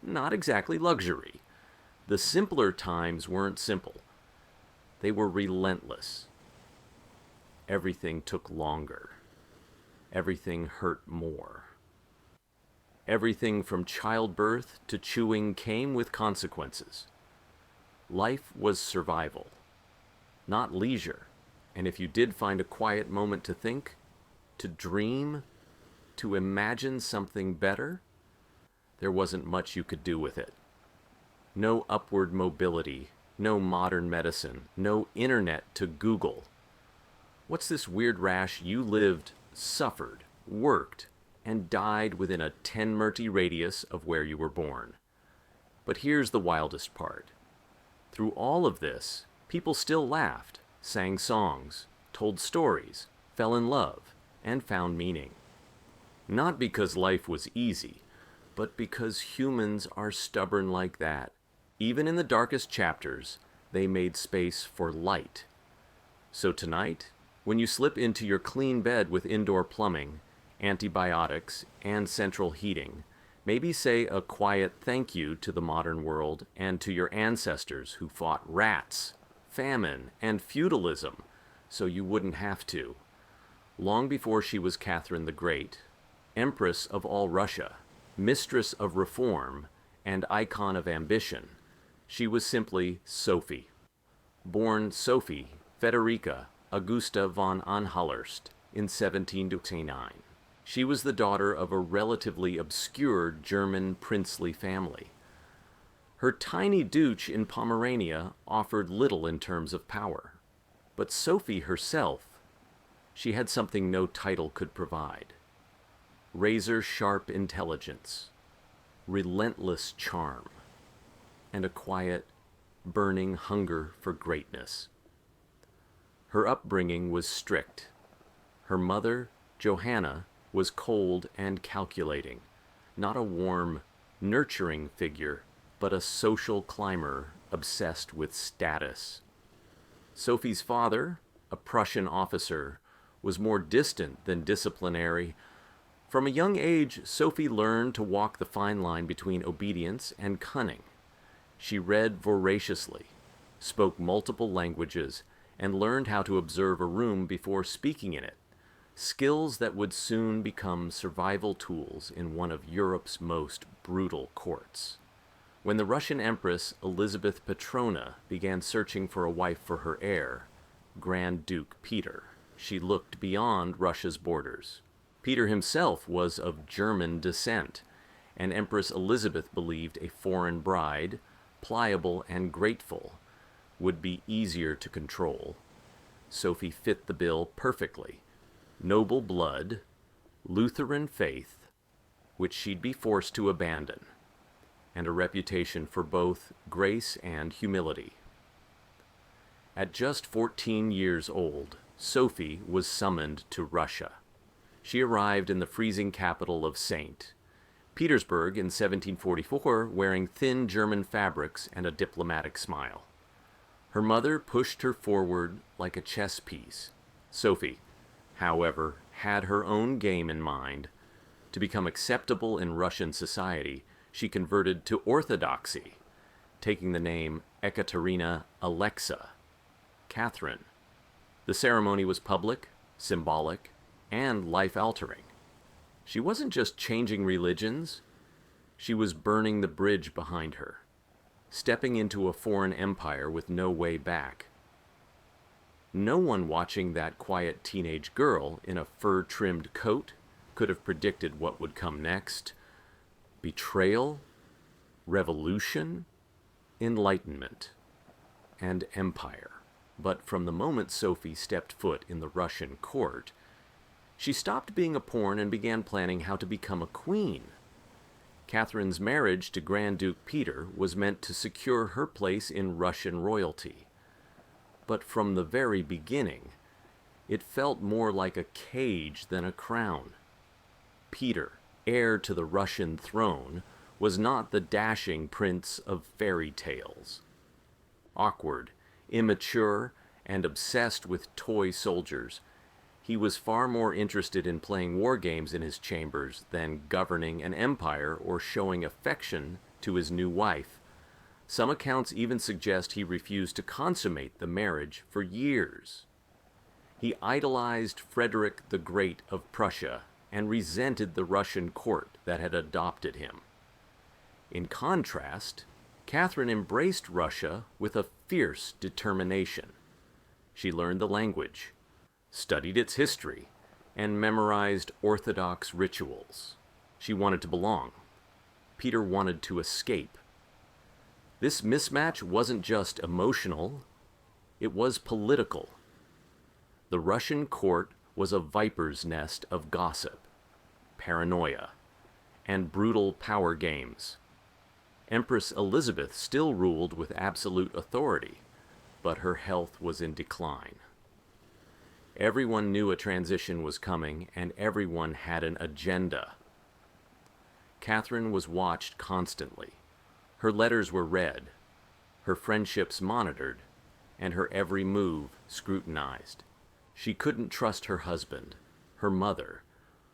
Not exactly luxury. The simpler times weren't simple. They were relentless. Everything took longer. Everything hurt more. Everything from childbirth to chewing came with consequences. Life was survival, not leisure. And if you did find a quiet moment to think, to dream, to imagine something better, there wasn't much you could do with it. No upward mobility, no modern medicine, no internet to Google. What's this weird rash you lived, suffered, worked, and died within a 10 murty radius of where you were born. But here's the wildest part. Through all of this, people still laughed, sang songs, told stories, fell in love, and found meaning. Not because life was easy, but because humans are stubborn like that. Even in the darkest chapters, they made space for light. So tonight, when you slip into your clean bed with indoor plumbing, antibiotics, and central heating, maybe say a quiet thank you to the modern world and to your ancestors who fought rats, famine, and feudalism so you wouldn't have to. Long before she was Catherine the Great, Empress of all Russia, mistress of reform, and icon of ambition, she was simply Sophie. Born Sophie Federica Augusta von Anhalterst in 1729. She was the daughter of a relatively obscure German princely family. Her tiny duchy in Pomerania offered little in terms of power. But Sophie herself, she had something no title could provide. Razor-sharp intelligence, relentless charm, and a quiet, burning hunger for greatness. Her upbringing was strict. Her mother, Johanna, was cold and calculating, not a warm, nurturing figure, but a social climber obsessed with status. Sophie's father, a Prussian officer, was more distant than disciplinary. From a young age, Sophie learned to walk the fine line between obedience and cunning. She read voraciously, spoke multiple languages, and learned how to observe a room before speaking in it, skills that would soon become survival tools in one of Europe's most brutal courts. When the Russian Empress Elizabeth Petrona began searching for a wife for her heir, Grand Duke Peter, she looked beyond Russia's borders. Peter himself was of German descent, and Empress Elizabeth believed a foreign bride, pliable and grateful, would be easier to control. Sophie fit the bill perfectly. Noble blood, Lutheran faith, which she'd be forced to abandon, and a reputation for both grace and humility. At just 14 years old, Sophie was summoned to Russia. She arrived in the freezing capital of St. Petersburg in 1744 wearing thin German fabrics and a diplomatic smile. Her mother pushed her forward like a chess piece. Sophie, however, had her own game in mind. To become acceptable in Russian society, she converted to Orthodoxy, taking the name Ekaterina Alexa, Catherine. The ceremony was public, symbolic, and life-altering. She wasn't just changing religions, she was burning the bridge behind her, stepping into a foreign empire with no way back. No one watching that quiet teenage girl in a fur-trimmed coat could have predicted what would come next. Betrayal, revolution, enlightenment, and empire. But from the moment Sophie stepped foot in the Russian court, she stopped being a pawn and began planning how to become a queen. Catherine's marriage to Grand Duke Peter was meant to secure her place in Russian royalty. But from the very beginning, it felt more like a cage than a crown. Peter, heir to the Russian throne, was not the dashing prince of fairy tales. Awkward, immature, and obsessed with toy soldiers, he was far more interested in playing war games in his chambers than governing an empire or showing affection to his new wife. Some accounts even suggest he refused to consummate the marriage for years. He idolized Frederick the Great of Prussia and resented the Russian court that had adopted him. In contrast, Catherine embraced Russia with a fierce determination. She learned the language, studied its history, and memorized Orthodox rituals. She wanted to belong. Peter wanted to escape. This mismatch wasn't just emotional, it was political. The Russian court was a viper's nest of gossip. paranoia, and brutal power games. Empress Elizabeth still ruled with absolute authority, but her health was in decline. Everyone knew a transition was coming, and everyone had an agenda. Catherine was watched constantly. Her letters were read, her friendships monitored, and her every move scrutinized. She couldn't trust her husband, her mother,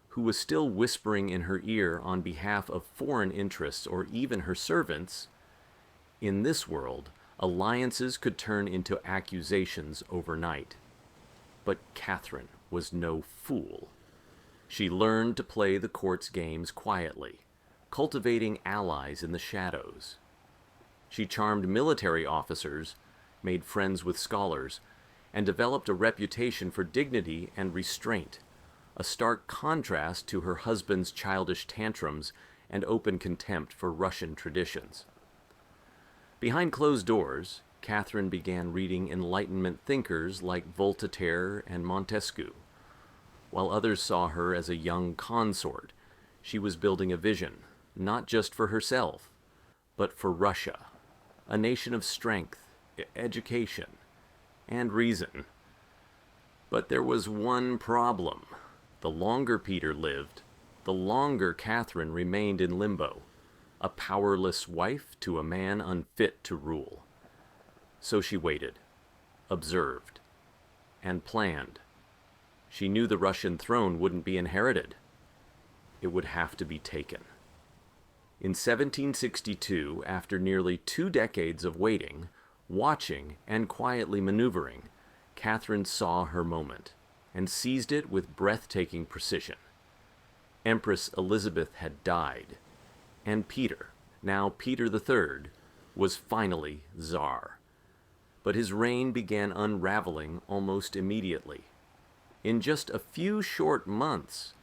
who was still whispering in her ear on behalf of foreign interests or even her servants. In this world, alliances could turn into accusations overnight. But Catherine was no fool. She learned to play the court's games quietly, cultivating allies in the shadows. She charmed military officers, made friends with scholars, and developed a reputation for dignity and restraint, a stark contrast to her husband's childish tantrums and open contempt for Russian traditions. Behind closed doors, Catherine began reading Enlightenment thinkers like Voltaire and Montesquieu. While others saw her as a young consort, she was building a vision, not just for herself, but for Russia, a nation of strength, education, and reason. But there was one problem. The longer Peter lived, the longer Catherine remained in limbo, a powerless wife to a man unfit to rule. So she waited, observed, and planned. She knew the Russian throne wouldn't be inherited. It would have to be taken. In 1762, after nearly 2 decades of waiting, watching, and quietly maneuvering, Catherine saw her moment, and seized it with breathtaking precision. Empress Elizabeth had died, and Peter, now Peter III, was finally Tsar. But his reign began unraveling almost immediately. In just a few short months,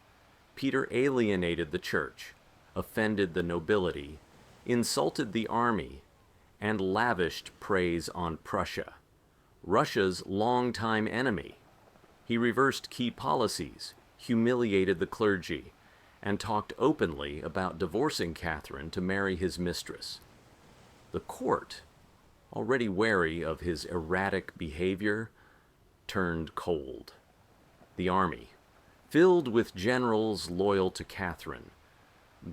Peter alienated the church, offended the nobility, insulted the army, and lavished praise on Prussia, Russia's longtime enemy. He reversed key policies, humiliated the clergy, and talked openly about divorcing Catherine to marry his mistress. The court, already wary of his erratic behavior, turned cold. The army, filled with generals loyal to Catherine,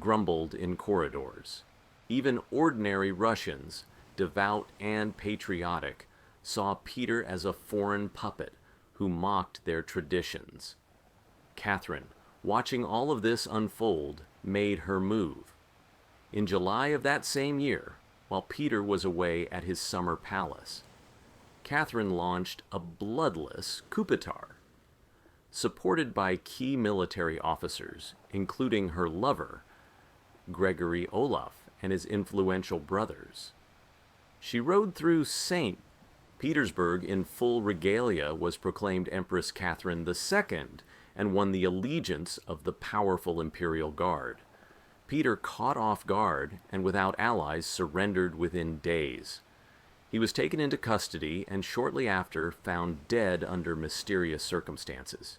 grumbled in corridors. Even ordinary Russians, devout and patriotic, saw Peter as a foreign puppet who mocked their traditions. Catherine, watching all of this unfold, made her move. In July of that same year, while Peter was away at his summer palace, Catherine launched a bloodless coup d'etat. Supported by key military officers, including her lover, Gregory Olaf, and his influential brothers. She rode through St. Petersburg in full regalia, was proclaimed Empress Catherine II, and won the allegiance of the powerful imperial guard. Peter, caught off guard and without allies, surrendered within days. He was taken into custody and shortly after found dead under mysterious circumstances.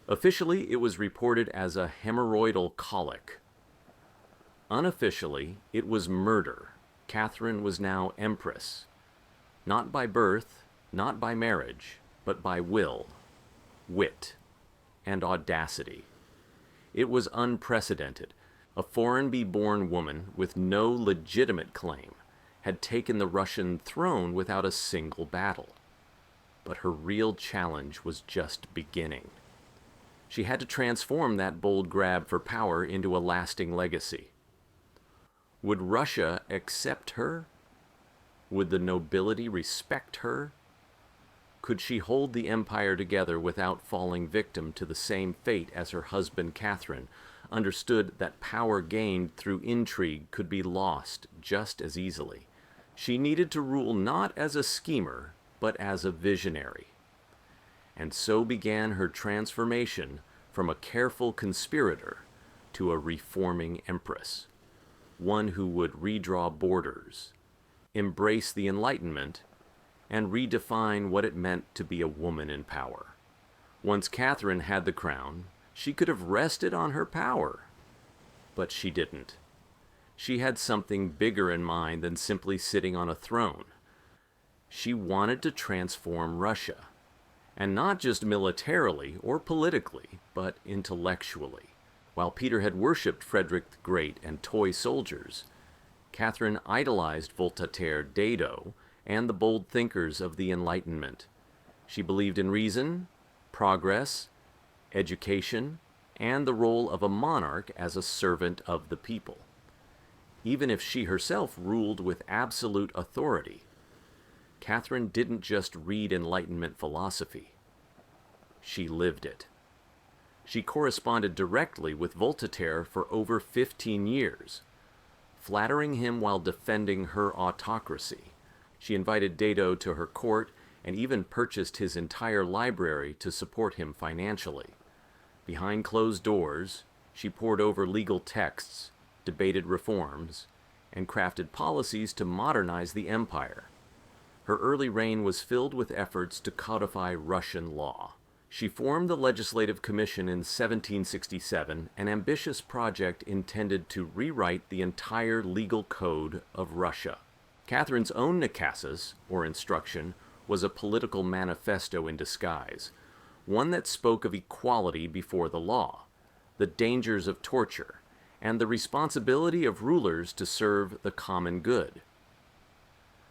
Officially, it was reported as a hemorrhoidal colic. Unofficially, it was murder. Catherine was now empress. Not by birth, not by marriage, but by will, wit, and audacity. It was unprecedented. A foreign-born woman with no legitimate claim had taken the Russian throne without a single battle. But her real challenge was just beginning. She had to transform that bold grab for power into a lasting legacy. Would Russia accept her? Would the nobility respect her? Could she hold the empire together without falling victim to the same fate as her husband Catherine, understood that power gained through intrigue could be lost just as easily? She needed to rule not as a schemer, but as a visionary. And so began her transformation from a careful conspirator to a reforming empress, one who would redraw borders, embrace the Enlightenment, and redefine what it meant to be a woman in power. Once Catherine had the crown, She could have rested on her power, but she didn't. She had something bigger in mind than simply sitting on a throne. She wanted to transform Russia, and not just militarily or politically, but intellectually. While Peter had worshipped Frederick the Great and toy soldiers, Catherine idolized Voltaire, Diderot, and the bold thinkers of the Enlightenment. She believed in reason, progress, education, and the role of a monarch as a servant of the people. Even if she herself ruled with absolute authority, Catherine didn't just read Enlightenment philosophy. She lived it. She corresponded directly with Voltaire for over 15 years, flattering him while defending her autocracy. She invited Diderot to her court and even purchased his entire library to support him financially. Behind closed doors, she pored over legal texts, debated reforms, and crafted policies to modernize the empire. Her early reign was filled with efforts to codify Russian law. She formed the Legislative Commission in 1767, an ambitious project intended to rewrite the entire legal code of Russia. Catherine's own Nakasis, or instruction, was a political manifesto in disguise, one that spoke of equality before the law, the dangers of torture, and the responsibility of rulers to serve the common good.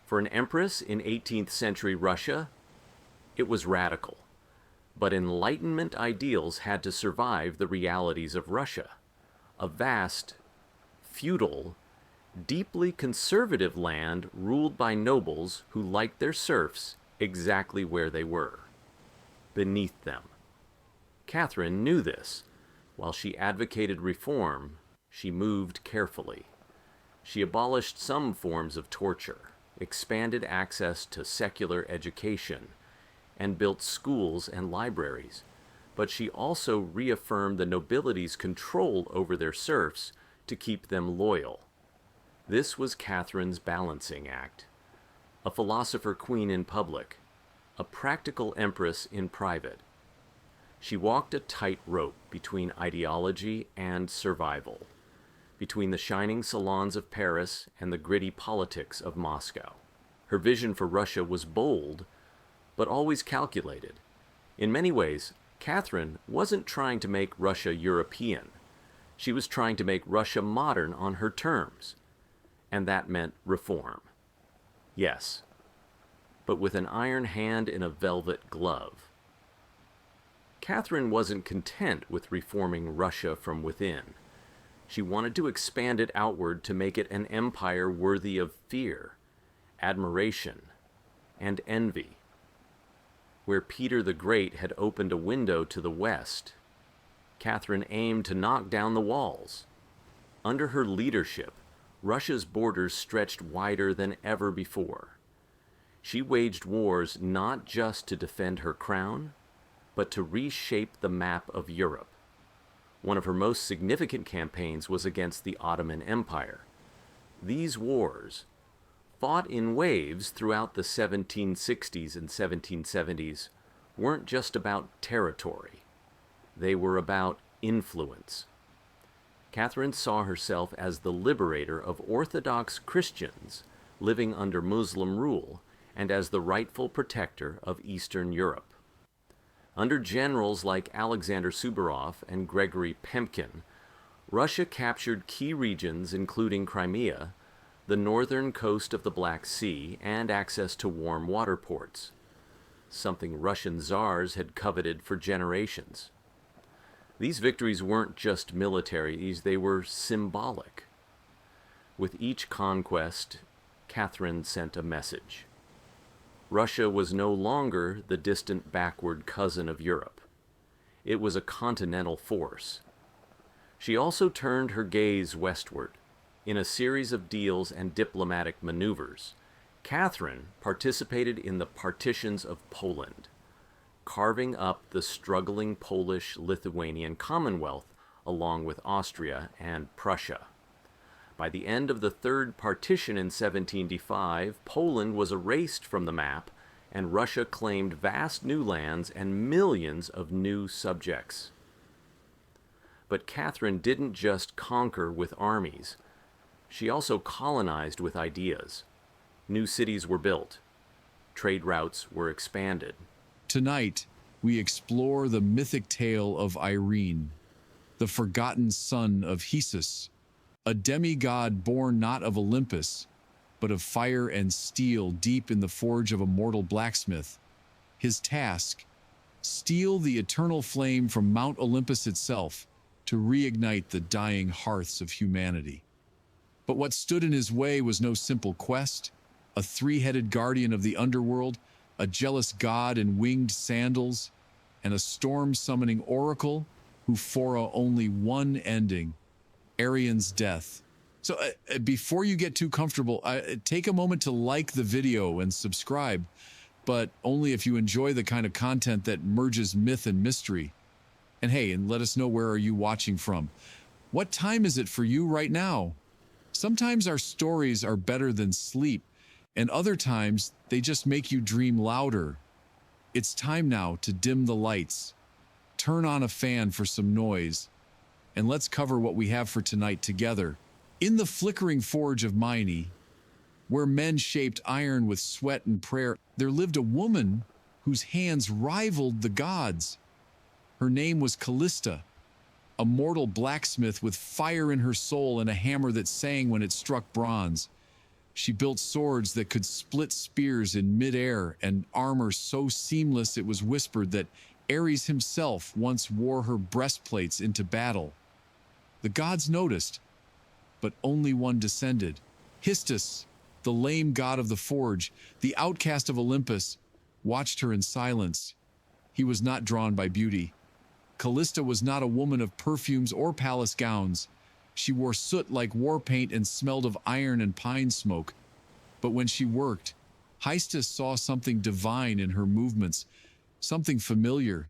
For an empress in 18th century Russia, it was radical. But Enlightenment ideals had to survive the realities of Russia, a vast, feudal, deeply conservative land ruled by nobles who liked their serfs exactly where they were, beneath them. Catherine knew this. While she advocated reform, she moved carefully. She abolished some forms of torture, expanded access to secular education, and built schools and libraries, but she also reaffirmed the nobility's control over their serfs to keep them loyal. This was Catherine's balancing act. A philosopher queen in public, a practical empress in private. She walked a tightrope between ideology and survival, between the shining salons of Paris and the gritty politics of Moscow. Her vision for Russia was bold, but always calculated. In many ways, Catherine wasn't trying to make Russia European. She was trying to make Russia modern on her terms, and that meant reform. Yes, but with an iron hand in a velvet glove. Catherine wasn't content with reforming Russia from within. She wanted to expand it outward to make it an empire worthy of fear, admiration, and envy. Where Peter the Great had opened a window to the west, Catherine aimed to knock down the walls. Under her leadership, Russia's borders stretched wider than ever before. She waged wars not just to defend her crown, but to reshape the map of Europe. One of her most significant campaigns was against the Ottoman Empire. These wars, fought in waves throughout the 1760s and 1770s, weren't just about territory. They were about influence. Catherine saw herself as the liberator of Orthodox Christians living under Muslim rule and as the rightful protector of Eastern Europe. Under generals like Alexander Suvorov and Gregory Pemkin, Russia captured key regions including Crimea, the northern coast of the Black Sea, and access to warm water ports, something Russian czars had coveted for generations. These victories weren't just military, they were symbolic. With each conquest, Catherine sent a message. Russia was no longer the distant backward cousin of Europe. It was a continental force. She also turned her gaze westward. In a series of deals and diplomatic maneuvers, Catherine participated in the partitions of Poland, carving up the struggling Polish-Lithuanian Commonwealth along with Austria and Prussia. By the end of the Third Partition in 1705, Poland was erased from the map, and Russia claimed vast new lands and millions of new subjects. But Catherine didn't just conquer with armies. She also colonized with ideas. New cities were built. Trade routes were expanded. Tonight, we explore the mythic tale of Irene, the forgotten son of Hesus, a demigod born not of Olympus, but of fire and steel deep in the forge of a mortal blacksmith. His task, steal the eternal flame from Mount Olympus itself to reignite the dying hearths of humanity. But what stood in his way was no simple quest. A three-headed guardian of the underworld, a jealous god in winged sandals, and a storm-summoning oracle who foresaw only one ending, Arian's death. So before you get too comfortable, take a moment to like the video and subscribe, but only if you enjoy the kind of content that merges myth and mystery. And hey, and let us know, where are you watching from? What time is it for you right now? Sometimes our stories are better than sleep, and other times they just make you dream louder. It's time now to dim the lights, turn on a fan for some noise, and let's cover what we have for tonight together. In the flickering forge of Myne, where men shaped iron with sweat and prayer, there lived a woman whose hands rivaled the gods. Her name was Callista, a mortal blacksmith with fire in her soul and a hammer that sang when it struck bronze. She built swords that could split spears in midair and armor so seamless it was whispered that Ares himself once wore her breastplates into battle. The gods noticed, but only one descended. Histus, the lame god of the forge, the outcast of Olympus, watched her in silence. He was not drawn by beauty. Callista was not a woman of perfumes or palace gowns. She wore soot like war paint and smelled of iron and pine smoke. But when she worked, Histus saw something divine in her movements, something familiar.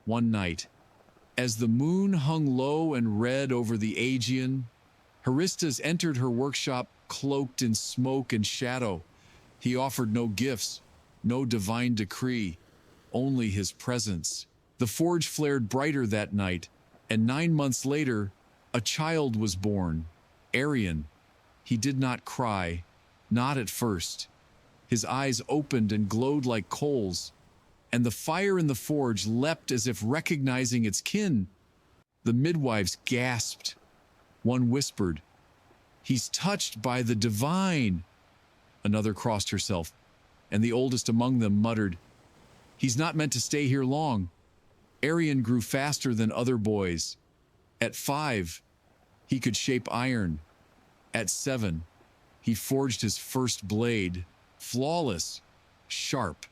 One night, as the moon hung low and red over the Aegean, Haristus entered her workshop cloaked in smoke and shadow. He offered no gifts, no divine decree, only his presence. The forge flared brighter that night, and 9 months later, a child was born, Arian. He did not cry, not at first. His eyes opened and glowed like coals, and the fire in the forge leapt as if recognizing its kin. The midwives gasped. One whispered, "He's touched by the divine." Another crossed herself, and the oldest among them muttered, "He's not meant to stay here long." Arian grew faster than other boys. At 5, he could shape iron. At 7, he forged his first blade, flawless, sharp,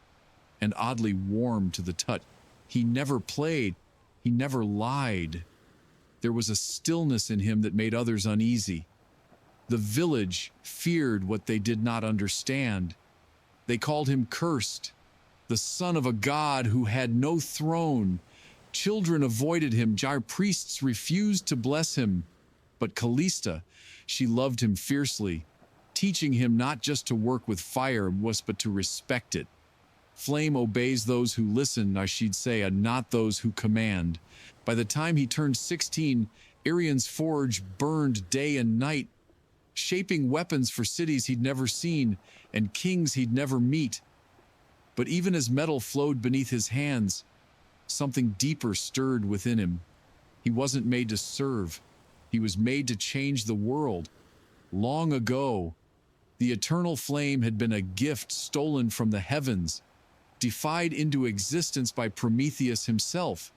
and oddly warm to the touch. He never played. He never lied. There was a stillness in him that made others uneasy. The village feared what they did not understand. They called him cursed, the son of a god who had no throne. Children avoided him. Gyre priests refused to bless him. But Callista, she loved him fiercely, teaching him not just to work with fire, but to respect it. Flame obeys those who listen, I should say, and not those who command. By the time he turned 16, Arian's forge burned day and night, shaping weapons for cities he'd never seen and kings he'd never meet. But even as metal flowed beneath his hands, something deeper stirred within him. He wasn't made to serve. He was made to change the world. Long ago, the eternal flame had been a gift stolen from the heavens, defied into existence by Prometheus himself.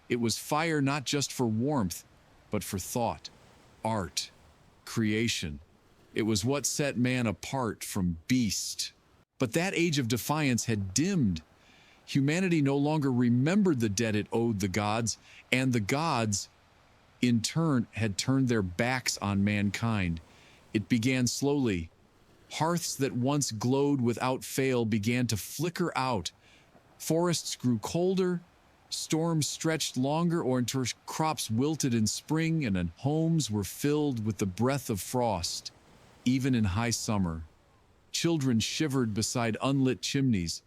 It was fire not just for warmth, but for thought, art, creation. It was what set man apart from beast. But that age of defiance had dimmed. Humanity no longer remembered the debt it owed the gods, and the gods, in turn, had turned their backs on mankind. It began slowly. Hearths that once glowed without fail began to flicker out. Forests grew colder, storms stretched longer, or until crops wilted in spring, and homes were filled with the breath of frost. Even in high summer, children shivered beside unlit chimneys.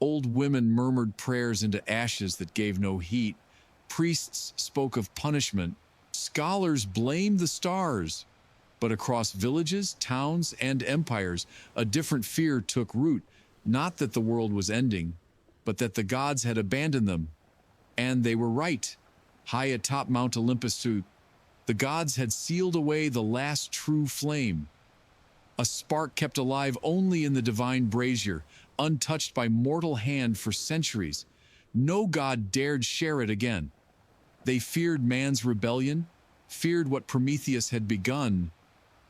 Old women murmured prayers into ashes that gave no heat. Priests spoke of punishment, Scholars blamed the stars, but across villages, towns, and empires, a different fear took root, not that the world was ending, but that the gods had abandoned them. And they were right. High atop Mount Olympus, the gods had sealed away the last true flame. A spark kept alive only in the divine brazier, untouched by mortal hand for centuries. No god dared share it again. They feared man's rebellion, feared what Prometheus had begun.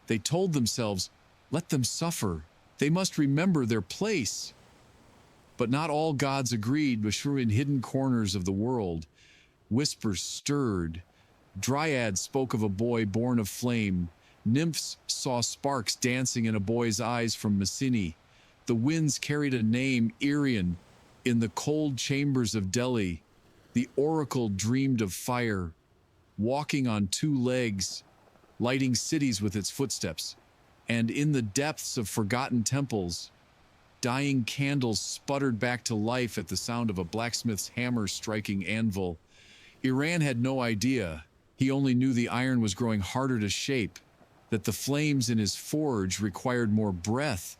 They told themselves, let them suffer. They must remember their place. But not all gods agreed, but in hidden corners of the world, whispers stirred. Dryads spoke of a boy born of flame. Nymphs saw sparks dancing in a boy's eyes from Mycenae. The winds carried a name, Irion. In the cold chambers of Delhi, the oracle dreamed of fire, walking on two legs, lighting cities with its footsteps. And in the depths of forgotten temples, dying candles sputtered back to life at the sound of a blacksmith's hammer striking anvil. Iran had no idea. He only knew the iron was growing harder to shape, that the flames in his forge required more breath,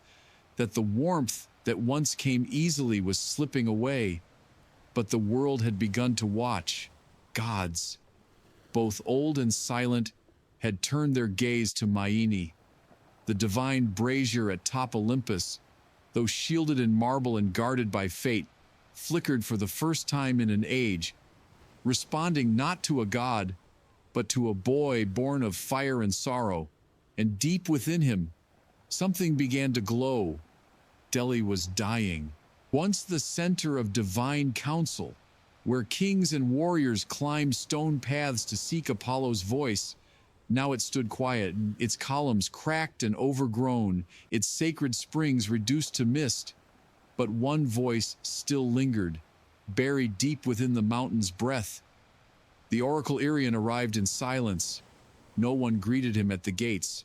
that the warmth that once came easily was slipping away. But the world had begun to watch. Gods, both old and silent, had turned their gaze to Myene. The divine brazier at top Olympus, though shielded in marble and guarded by fate, flickered for the first time in an age, responding not to a god, but to a boy born of fire and sorrow. And deep within him, something began to glow. Delhi was dying. Once the center of divine counsel, where kings and warriors climbed stone paths to seek Apollo's voice, now it stood quiet, its columns cracked and overgrown, its sacred springs reduced to mist. But one voice still lingered, buried deep within the mountain's breath. The oracle Irion arrived in silence. No one greeted him at the gates.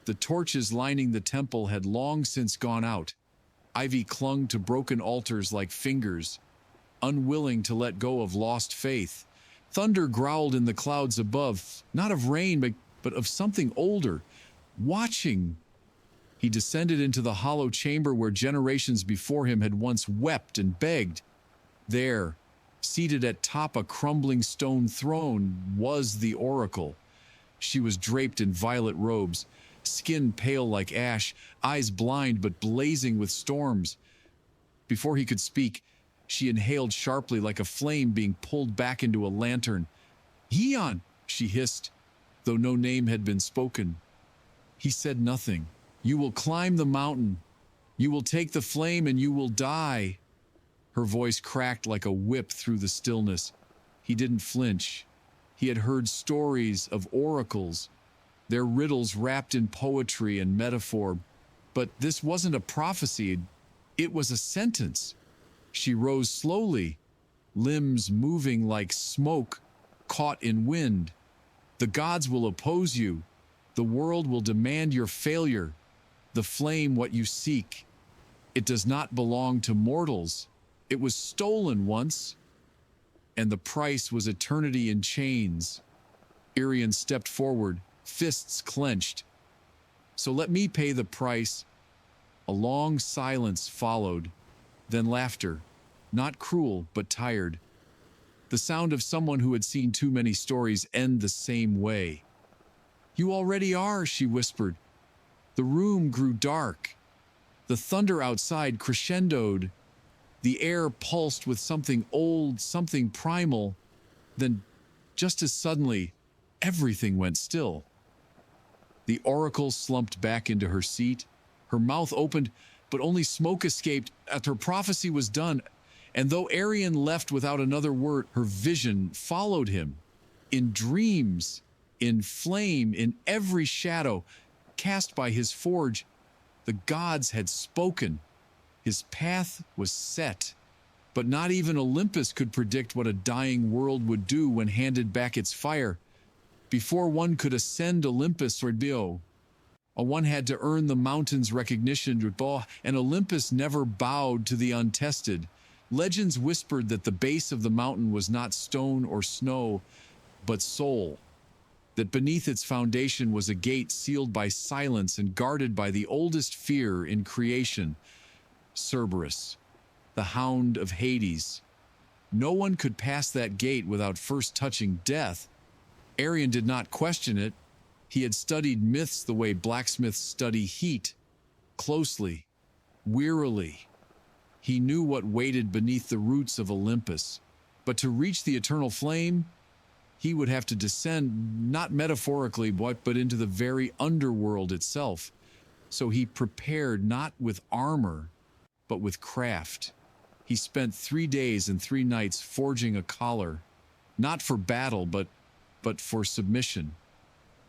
The torches lining the temple had long since gone out. Ivy clung to broken altars like fingers, unwilling to let go of lost faith. Thunder growled in the clouds above, not of rain, but of something older, watching. He descended into the hollow chamber where generations before him had once wept and begged. There, seated atop a crumbling stone throne, was the oracle. She was draped in violet robes, skin pale like ash, eyes blind but blazing with storms. Before he could speak, she inhaled sharply like a flame being pulled back into a lantern. "Eon," she hissed, though no name had been spoken. He said nothing. "You will climb the mountain. You will take the flame and you will die." Her voice cracked like a whip through the stillness. He didn't flinch. He had heard stories of oracles, their riddles wrapped in poetry and metaphor. But this wasn't a prophecy. It was a sentence. She rose slowly, limbs moving like smoke caught in wind. "The gods will oppose you. The world will demand your failure. The flame what you seek. It does not belong to mortals. It was stolen once, and the price was eternity in chains." Irion stepped forward, fists clenched. "So let me pay the price." A long silence followed, then laughter, not cruel but tired. The sound of someone who had seen too many stories end the same way. "You already are," she whispered. The room grew dark. The thunder outside crescendoed. The air pulsed with something old, something primal. Then, just as suddenly, everything went still. The oracle slumped back into her seat. Her mouth opened, but only smoke escaped after her prophecy was done. And though Irion left without another word, her vision followed him. In dreams, in flame, in every shadow cast by his forge, the gods had spoken. His path was set. But not even Olympus could predict what a dying world would do when handed back its fire. Before one could ascend Olympus or Dio, one had to earn the mountain's recognition, and Olympus never bowed to the untested. Legends whispered that the base of the mountain was not stone or snow, but soul. that beneath its foundation was a gate sealed by silence and guarded by the oldest fear in creation, Cerberus, the hound of Hades. No one could pass that gate without first touching death. Arion did not question it. He had studied myths the way blacksmiths study heat, closely, wearily. He knew what waited beneath the roots of Olympus. But to reach the eternal flame, he would have to descend, not metaphorically, but into the very underworld itself. So he prepared not with armor, but with craft. He spent 3 days and 3 nights forging a collar, not for battle, but for submission.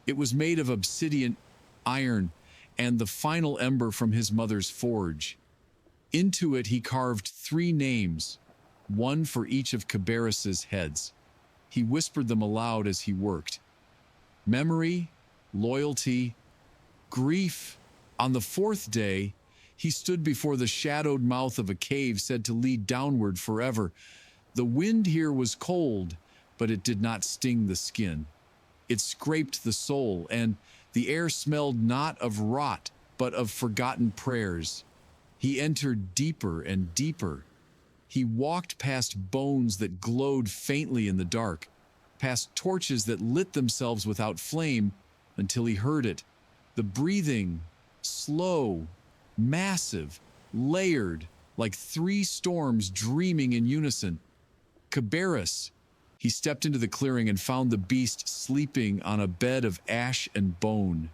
It was made of obsidian, iron, and the final ember from his mother's forge. Into it he carved 3 names, one for each of Cabarrus's heads. He whispered them aloud as he worked. Memory, loyalty, grief. On the 4th day, he stood before the shadowed mouth of a cave said to lead downward forever. The wind here was cold, but it did not sting the skin. It scraped the soul, and the air smelled not of rot, but of forgotten prayers. He entered deeper and deeper. He walked past bones that glowed faintly in the dark, past torches that lit themselves without flame, until he heard it. The breathing, slow, massive, layered, like 3 storms dreaming in unison. Cabarrus. He stepped into the clearing and found the beast sleeping on a bed of ash and bone,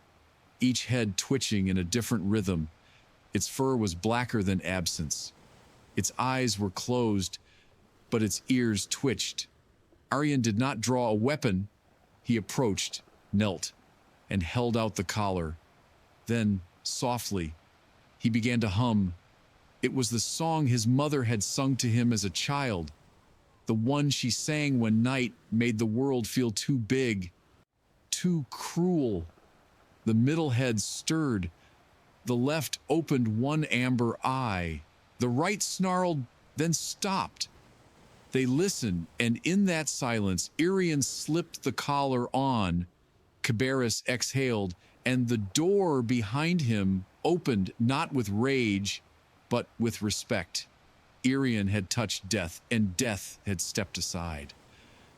each head twitching in a different rhythm. Its fur was blacker than absence. Its eyes were closed, but its ears twitched. Arion did not draw a weapon. He approached, knelt, and held out the collar. Then, softly, he began to hum. It was the song his mother had sung to him as a child, the one she sang when night made the world feel too big, too cruel. The middle head stirred. The left opened one amber eye. The right snarled, then stopped. They listened, and in that silence, Arion slipped the collar on. Cabarrus exhaled, and the door behind him opened not with rage, but with respect. Arion had touched death, and death had stepped aside.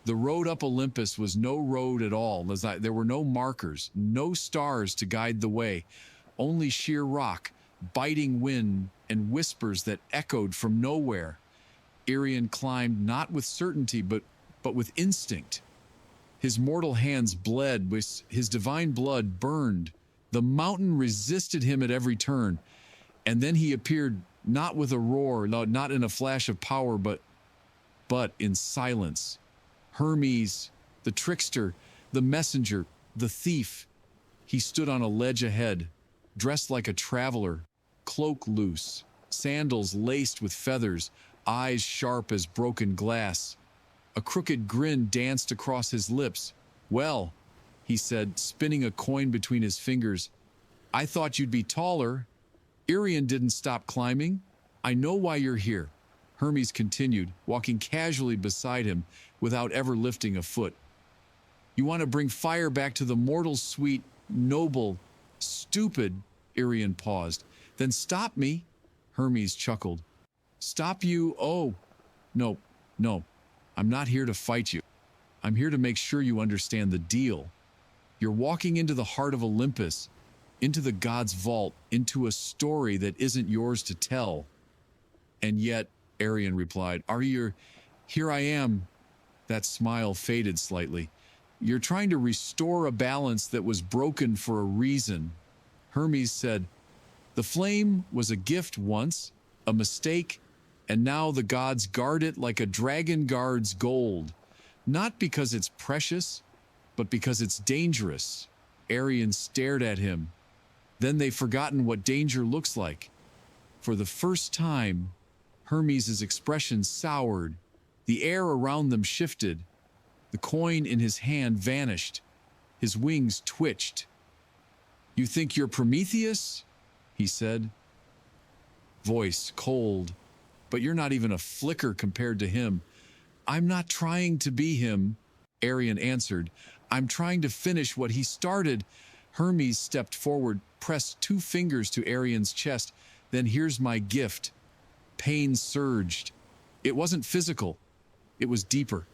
The road up Olympus was no road at all. There were no markers, no stars to guide the way, only sheer rock, biting wind, and whispers that echoed from nowhere. Arion climbed not with certainty, but with instinct. His mortal hands bled, his divine blood burned. The mountain resisted him at every turn, and then he appeared not with a roar, not in a flash of power, but in silence. Hermes, the trickster, the messenger, the thief. He stood on a ledge ahead, dressed like a traveler, cloak loose, sandals laced with feathers, eyes sharp as broken glass. A crooked grin danced across his lips. "Well," he said, spinning a coin between his fingers, "I thought you'd be taller." Arion didn't stop climbing. "I know why you're here," Hermes continued, walking casually beside him without ever lifting a foot. "You want to bring fire back to the mortal sweet, noble, stupid." Arion paused. "Then stop me," Hermes chuckled. "Stop you? Oh, no. I'm not here to fight you. I'm here to make sure you understand the deal. You're walking into the heart of Olympus, into the god's vault, into a story that isn't yours to tell." "And yet," Arion replied, "here I am." That smile faded slightly. "You're trying to restore a balance that was broken for a reason." Hermes said, "The flame was a gift once, a mistake, and now the gods guard it like a dragon guards gold. Not because it's precious, but because it's dangerous." Arion stared at him. Then they've forgotten what danger looks like. For the first time, Hermes' expression soured. The air around them shifted. The coin in his hand vanished. His wings twitched. "You think you're Prometheus?" he said. Voice cold. "But you're not even a flicker compared to him." "I'm not trying to be him," Arion answered. I'm trying to finish what he started. Hermes stepped forward, pressed 2 fingers to Arian's chest. Then here's my gift. Pain surged. It wasn't physical. It was deeper.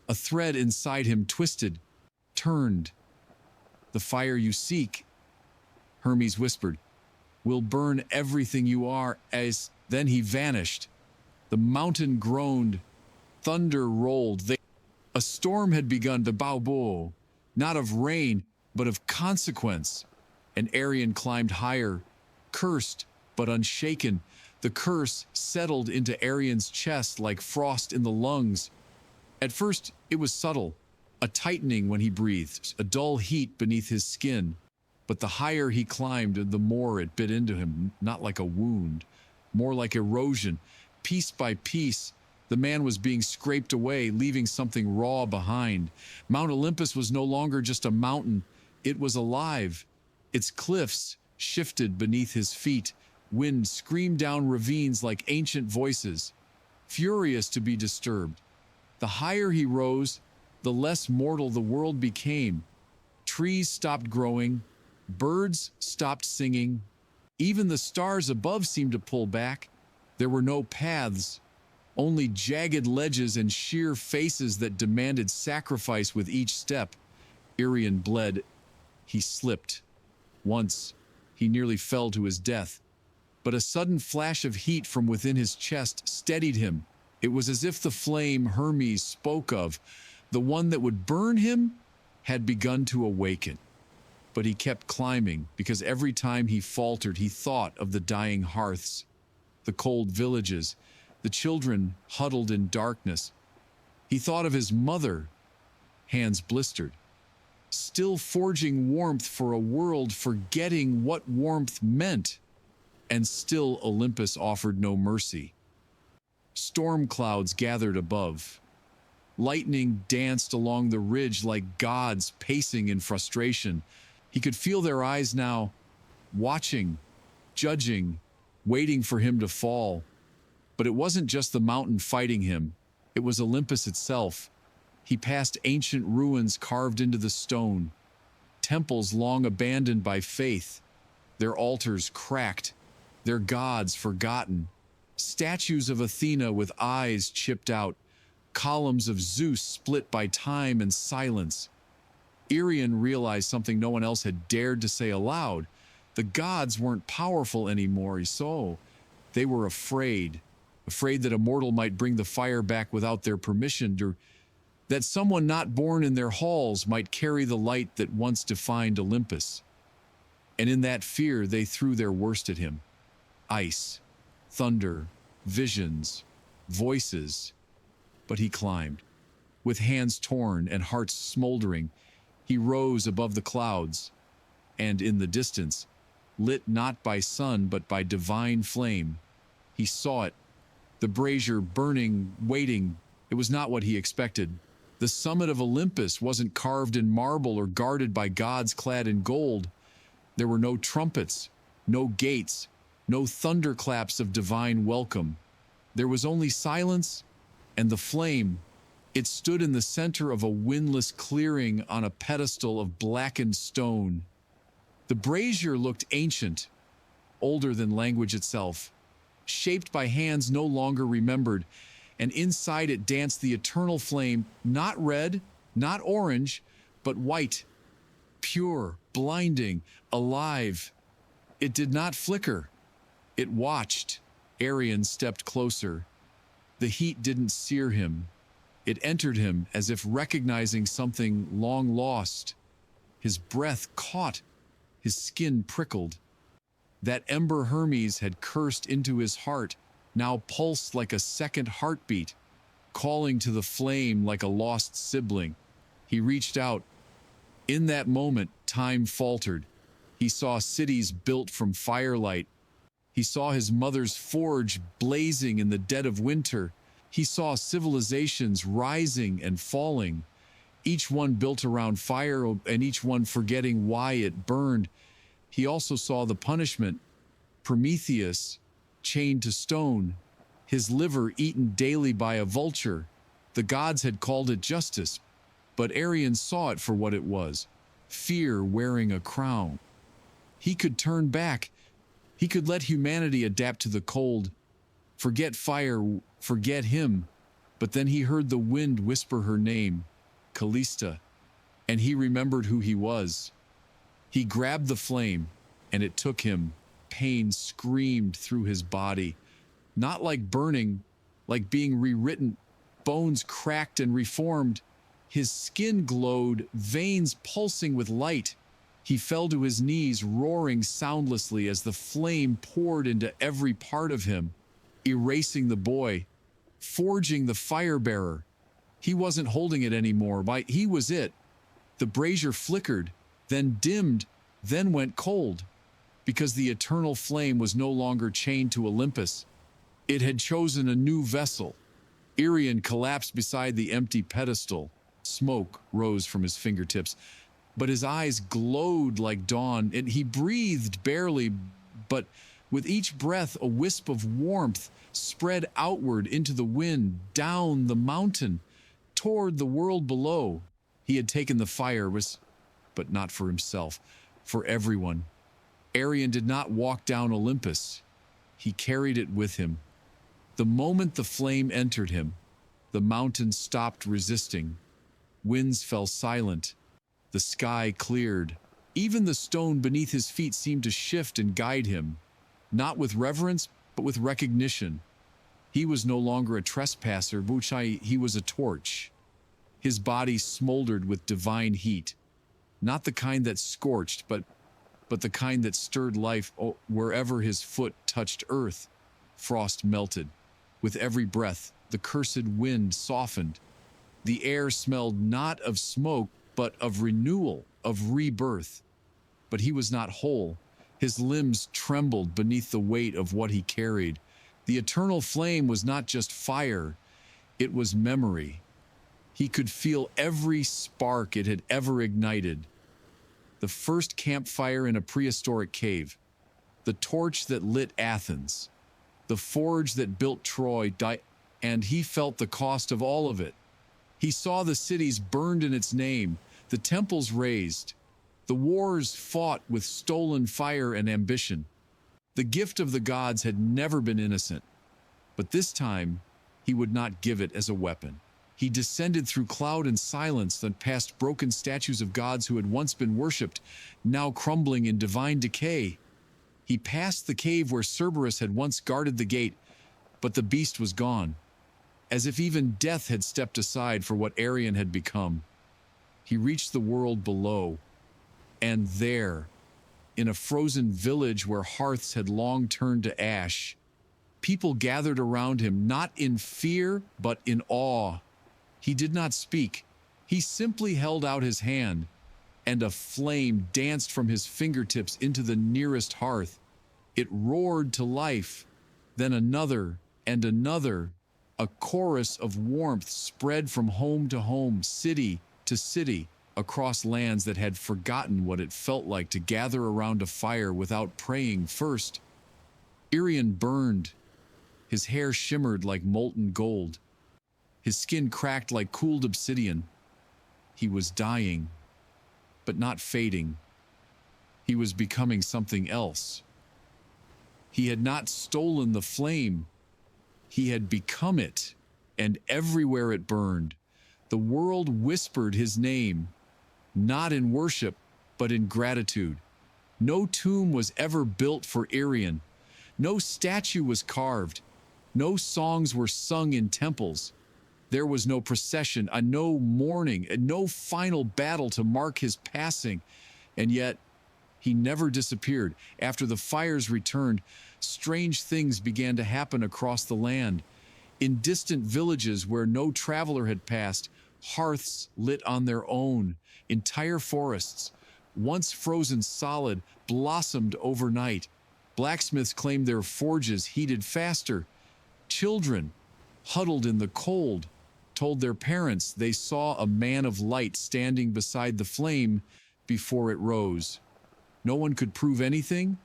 A thread inside him twisted, turned. The fire you seek, Hermes whispered, will burn everything you are. As then he vanished. The mountain groaned. Thunder rolled. A storm had begun to bow, not of rain, but of consequence. And Arian climbed higher, cursed but unshaken. The curse settled into Arian's chest like frost in the lungs. At first, it was subtle, a tightening when he breathed, a dull heat beneath his skin. But the higher he climbed, the more it bit into him, not like a wound, more like erosion. Piece by piece, the man was being scraped away, leaving something raw behind. Mount Olympus was no longer just a mountain. It was alive. Its cliffs shifted beneath his feet. Wind screamed down ravines like ancient voices, furious to be disturbed. The higher he rose, the less mortal the world became. Trees stopped growing. Birds stopped singing. Even the stars above seemed to pull back. There were no paths, only jagged ledges and sheer faces that demanded sacrifice with each step. Arian bled. He slipped. Once, he nearly fell to his death. But a sudden flash of heat from within his chest steadied him. It was as if the flame Hermes spoke of, the one that would burn him, had begun to awaken. But he kept climbing, because every time he faltered, he thought of the dying hearths, the cold villages, the children huddled in darkness. He thought of his mother, hands blistered, still forging warmth for a world, forgetting what warmth meant. And still Olympus offered no mercy. Storm clouds gathered above. Lightning danced along the ridge like gods pacing in frustration. He could feel their eyes now, watching, judging, waiting for him to fall. But it wasn't just the mountain fighting him. It was Olympus itself. He passed ancient ruins carved into the stone, temples long abandoned by faith, their altars cracked, their gods forgotten, statues of Athena with eyes chipped out, columns of Zeus split by time and silence. Arian realized something no one else had dared to say aloud. The gods weren't powerful anymore, so they were afraid that a mortal might bring the fire back without their permission, or that someone not born in their halls might carry the light that once defined Olympus. And in that fear, they threw their worst at him. Ice, thunder, visions, voices. But he climbed. With hands torn and hearts smoldering, he rose above the clouds, and in the distance, lit not by sun but by divine flame, he saw it, the brazier burning, waiting. It was not what he expected. The summit of Olympus wasn't carved in marble or guarded by gods clad in gold. There were no trumpets, no gates, no thunderclaps of divine welcome. There was only silence and the flame. It stood in the center of a windless clearing on a pedestal of blackened stone. The brazier looked ancient, older than language itself, shaped by hands no longer remembered, and inside it danced the eternal flame, not red, not orange, but white, pure, blinding, alive. It did not flicker. It watched. Arian stepped closer. The heat didn't sear him. It entered him as if recognizing something long lost. His breath caught. His skin prickled. That ember Hermes had cursed into his heart now pulsed like a second heartbeat, calling to the flame like a lost sibling. He reached out. In that moment, time faltered. He saw cities built from firelight. He saw his mother's forge blazing in the dead of winter. He saw civilizations rising and falling, each one built around fire and each one forgetting why it burned. He also saw the punishment. Prometheus, chained to stone, his liver eaten daily by a vulture. The gods had called it justice, But Arion saw it for what it was, fear wearing a crown. He could turn back. He could let humanity adapt to the cold, forget fire, forget him. But then he heard the wind whisper her name, Callista, and he remembered who he was. He grabbed the flame, and it took him. Pain screamed through his body, not like burning, like being rewritten. Bones cracked and reformed. His skin glowed, veins pulsing with light. He fell to his knees, roaring soundlessly as the flame poured into every part of him, erasing the boy, forging the fire bearer. He wasn't holding it anymore. He was it. The brazier flickered, then dimmed, then went cold, because the eternal flame was no longer chained to Olympus. It had chosen a new vessel. Arion collapsed beside the empty pedestal. Smoke rose from his fingertips, but his eyes glowed like dawn, and he breathed barely, but with each breath a wisp of warmth spread outward into the wind, down the mountain, toward the world below. He had taken the fire, but not for himself, for everyone. Arion did not walk down Olympus. He carried it with him. The moment the flame entered him, the mountain stopped resisting. Winds fell silent. The sky cleared. Even the stone beneath his feet seemed to shift and guide him, not with reverence, but with recognition. He was no longer a trespasser, he was a torch. His body smoldered with divine heat, not the kind that scorched, but the kind that stirred life wherever his foot touched earth. Frost melted. With every breath, the cursed wind softened. The air smelled not of smoke, but of renewal, of rebirth. But he was not whole. His limbs trembled beneath the weight of what he carried. The eternal flame was not just fire, it was memory. He could feel every spark it had ever ignited. The first campfire in a prehistoric cave, the torch that lit Athens, the forge that built Troy, and he felt the cost of all of it. He saw the cities burned in its name, the temples razed, the wars fought with stolen fire and ambition. The gift of the gods had never been innocent, but this time he would not give it as a weapon. He descended through cloud and silence, then past broken statues of gods who had once been worshipped, now crumbling in divine decay. He passed the cave where Cerberus had once guarded the gate, but the beast was gone, as if even death had stepped aside for what Arion had become. He reached the world below, and there, in a frozen village where hearths had long turned to ash, people gathered around him, not in fear, but in awe. He did not speak. He simply held out his hand, and a flame danced from his fingertips into the nearest hearth. It roared to life, then another and another. A chorus of warmth spread from home to home, city to city, across lands that had forgotten what it felt like to gather around a fire without praying first. Arion burned. His hair shimmered like molten gold. His skin cracked like cooled obsidian. He was dying, but not fading. He was becoming something else. He had not stolen the flame. He had become it, and everywhere it burned, the world whispered his name, not in worship, but in gratitude. No tomb was ever built for Arion. No statue was carved. No songs were sung in temples. There was no procession, no mourning, and no final battle to mark his passing. And yet, he never disappeared. After the fires returned, strange things began to happen across the land. In distant villages where no traveler had passed, hearths lit on their own. Entire forests, once frozen solid, blossomed overnight. Blacksmiths claimed their forges heated faster. Children, huddled in the cold, told their parents they saw a man of light standing beside the flame before it rose. No one could prove anything,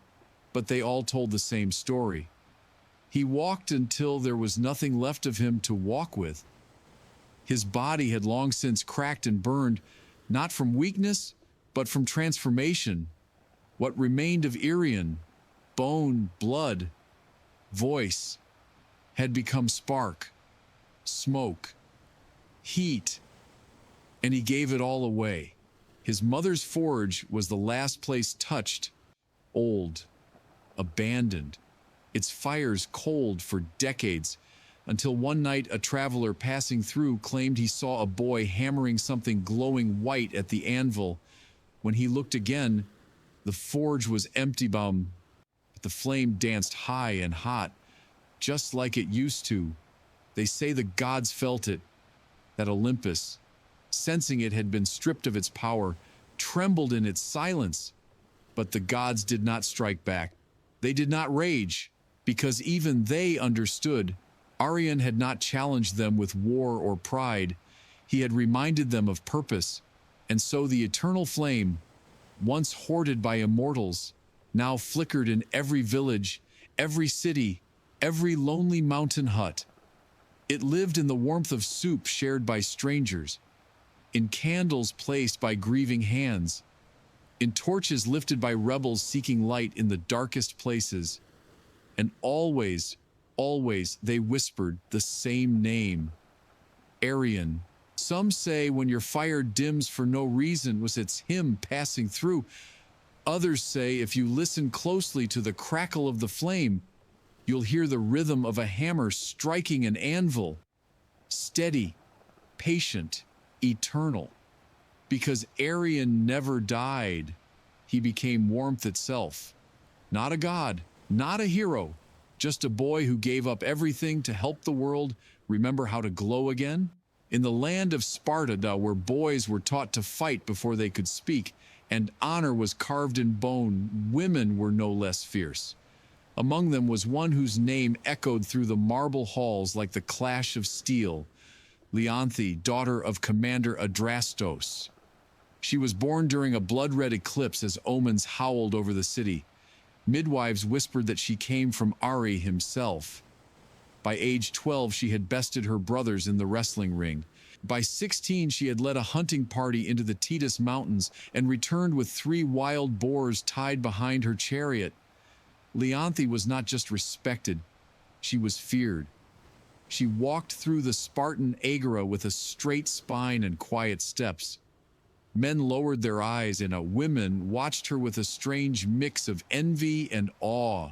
but they all told the same story. He walked until there was nothing left of him to walk with. His body had long since cracked and burned, not from weakness, but from transformation. What remained of Irion, bone, blood, voice, had become spark, smoke, heat, and he gave it all away. His mother's forge was the last place touched, old, abandoned, its fires cold for decades, until one night a traveler passing through claimed he saw a boy hammering something glowing white at the anvil. When he looked again, the forge was empty, but the flame danced high and hot, just like it used to. They say the gods felt it, that Olympus, sensing it had been stripped of its power, trembled in its silence. But the gods did not strike back. They did not rage, because even they understood Arion had not challenged them with war or pride. He had reminded them of purpose, and so the eternal flame, once hoarded by immortals, now flickered in every village, every city, every lonely mountain hut. It lived in the warmth of soup shared by strangers, in candles placed by grieving hands, in torches lifted by rebels seeking light in the darkest places, and always, always they whispered the same name, Arion. Some say when your fire dims for no reason was it's him passing through. Others say if you listen closely to the crackle of the flame, you'll hear the rhythm of a hammer striking an anvil, steady, patient, eternal. Because Arion never died, he became warmth itself. Not a god, not a hero, just a boy who gave up everything to help the world remember how to glow again. In the land of Sparta, where boys were taught to fight before they could speak, and honor was carved in bone, women were no less fierce. Among them was one whose name echoed through the marble halls like the clash of steel, Leonthe, daughter of Commander Adrastos. She was born during a blood-red eclipse as omens howled over the city. Midwives whispered that she came from Ari himself. By age 12, she had bested her brothers in the wrestling ring. By 16, she had led a hunting party into the Tethys Mountains and returned with 3 wild boars tied behind her chariot. Leonthe was not just respected, she was feared. She walked through the Spartan agora with a straight spine and quiet steps. Men lowered their eyes, and women watched her with a strange mix of envy and awe.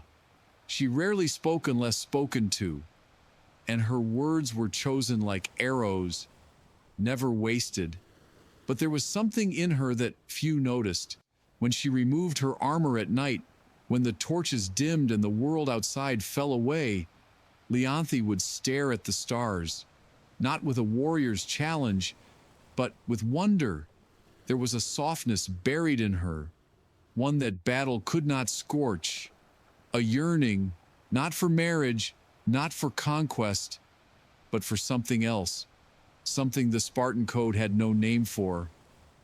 She rarely spoke unless spoken to, and her words were chosen like arrows, never wasted. But there was something in her that few noticed. When she removed her armor at night, when the torches dimmed and the world outside fell away, Leonthe would stare at the stars, not with a warrior's challenge, but with wonder. There was a softness buried in her, one that battle could not scorch, a yearning, not for marriage, not for conquest, but for something else, something the Spartan code had no name for: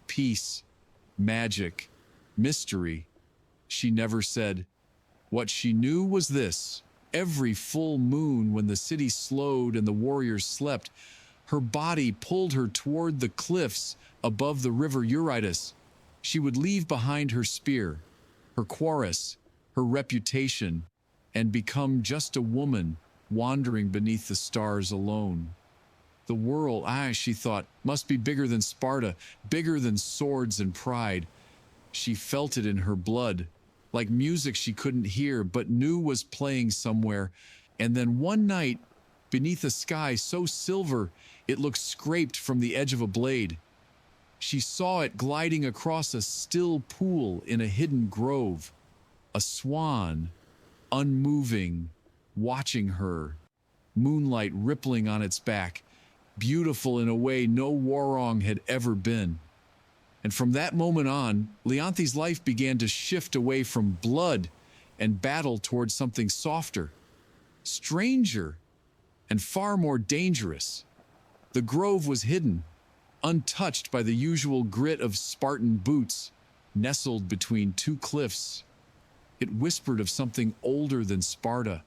peace, magic, mystery. She never said. What she knew was this: every full moon, when the city slowed and the warriors slept, her body pulled her toward the cliffs above the river Eurytus. She would leave behind her spear, her cuirass, her reputation, and become just a woman wandering beneath the stars alone. The world, she thought, must be bigger than Sparta, bigger than swords and pride. She felt it in her blood, like music she couldn't hear but knew was playing somewhere. And then one night, beneath a sky so silver it looked scraped from the edge of a blade, she saw it gliding across a still pool in a hidden grove. A swan, unmoving, watching her, moonlight rippling on its back, beautiful in a way no warong had ever been. And from that moment on, Leonthe's life began to shift away from blood and battle towards something softer, stranger, and far more dangerous. The grove was hidden, untouched by the usual grit of Spartan boots, nestled between 2 cliffs. It whispered of something older than Sparta,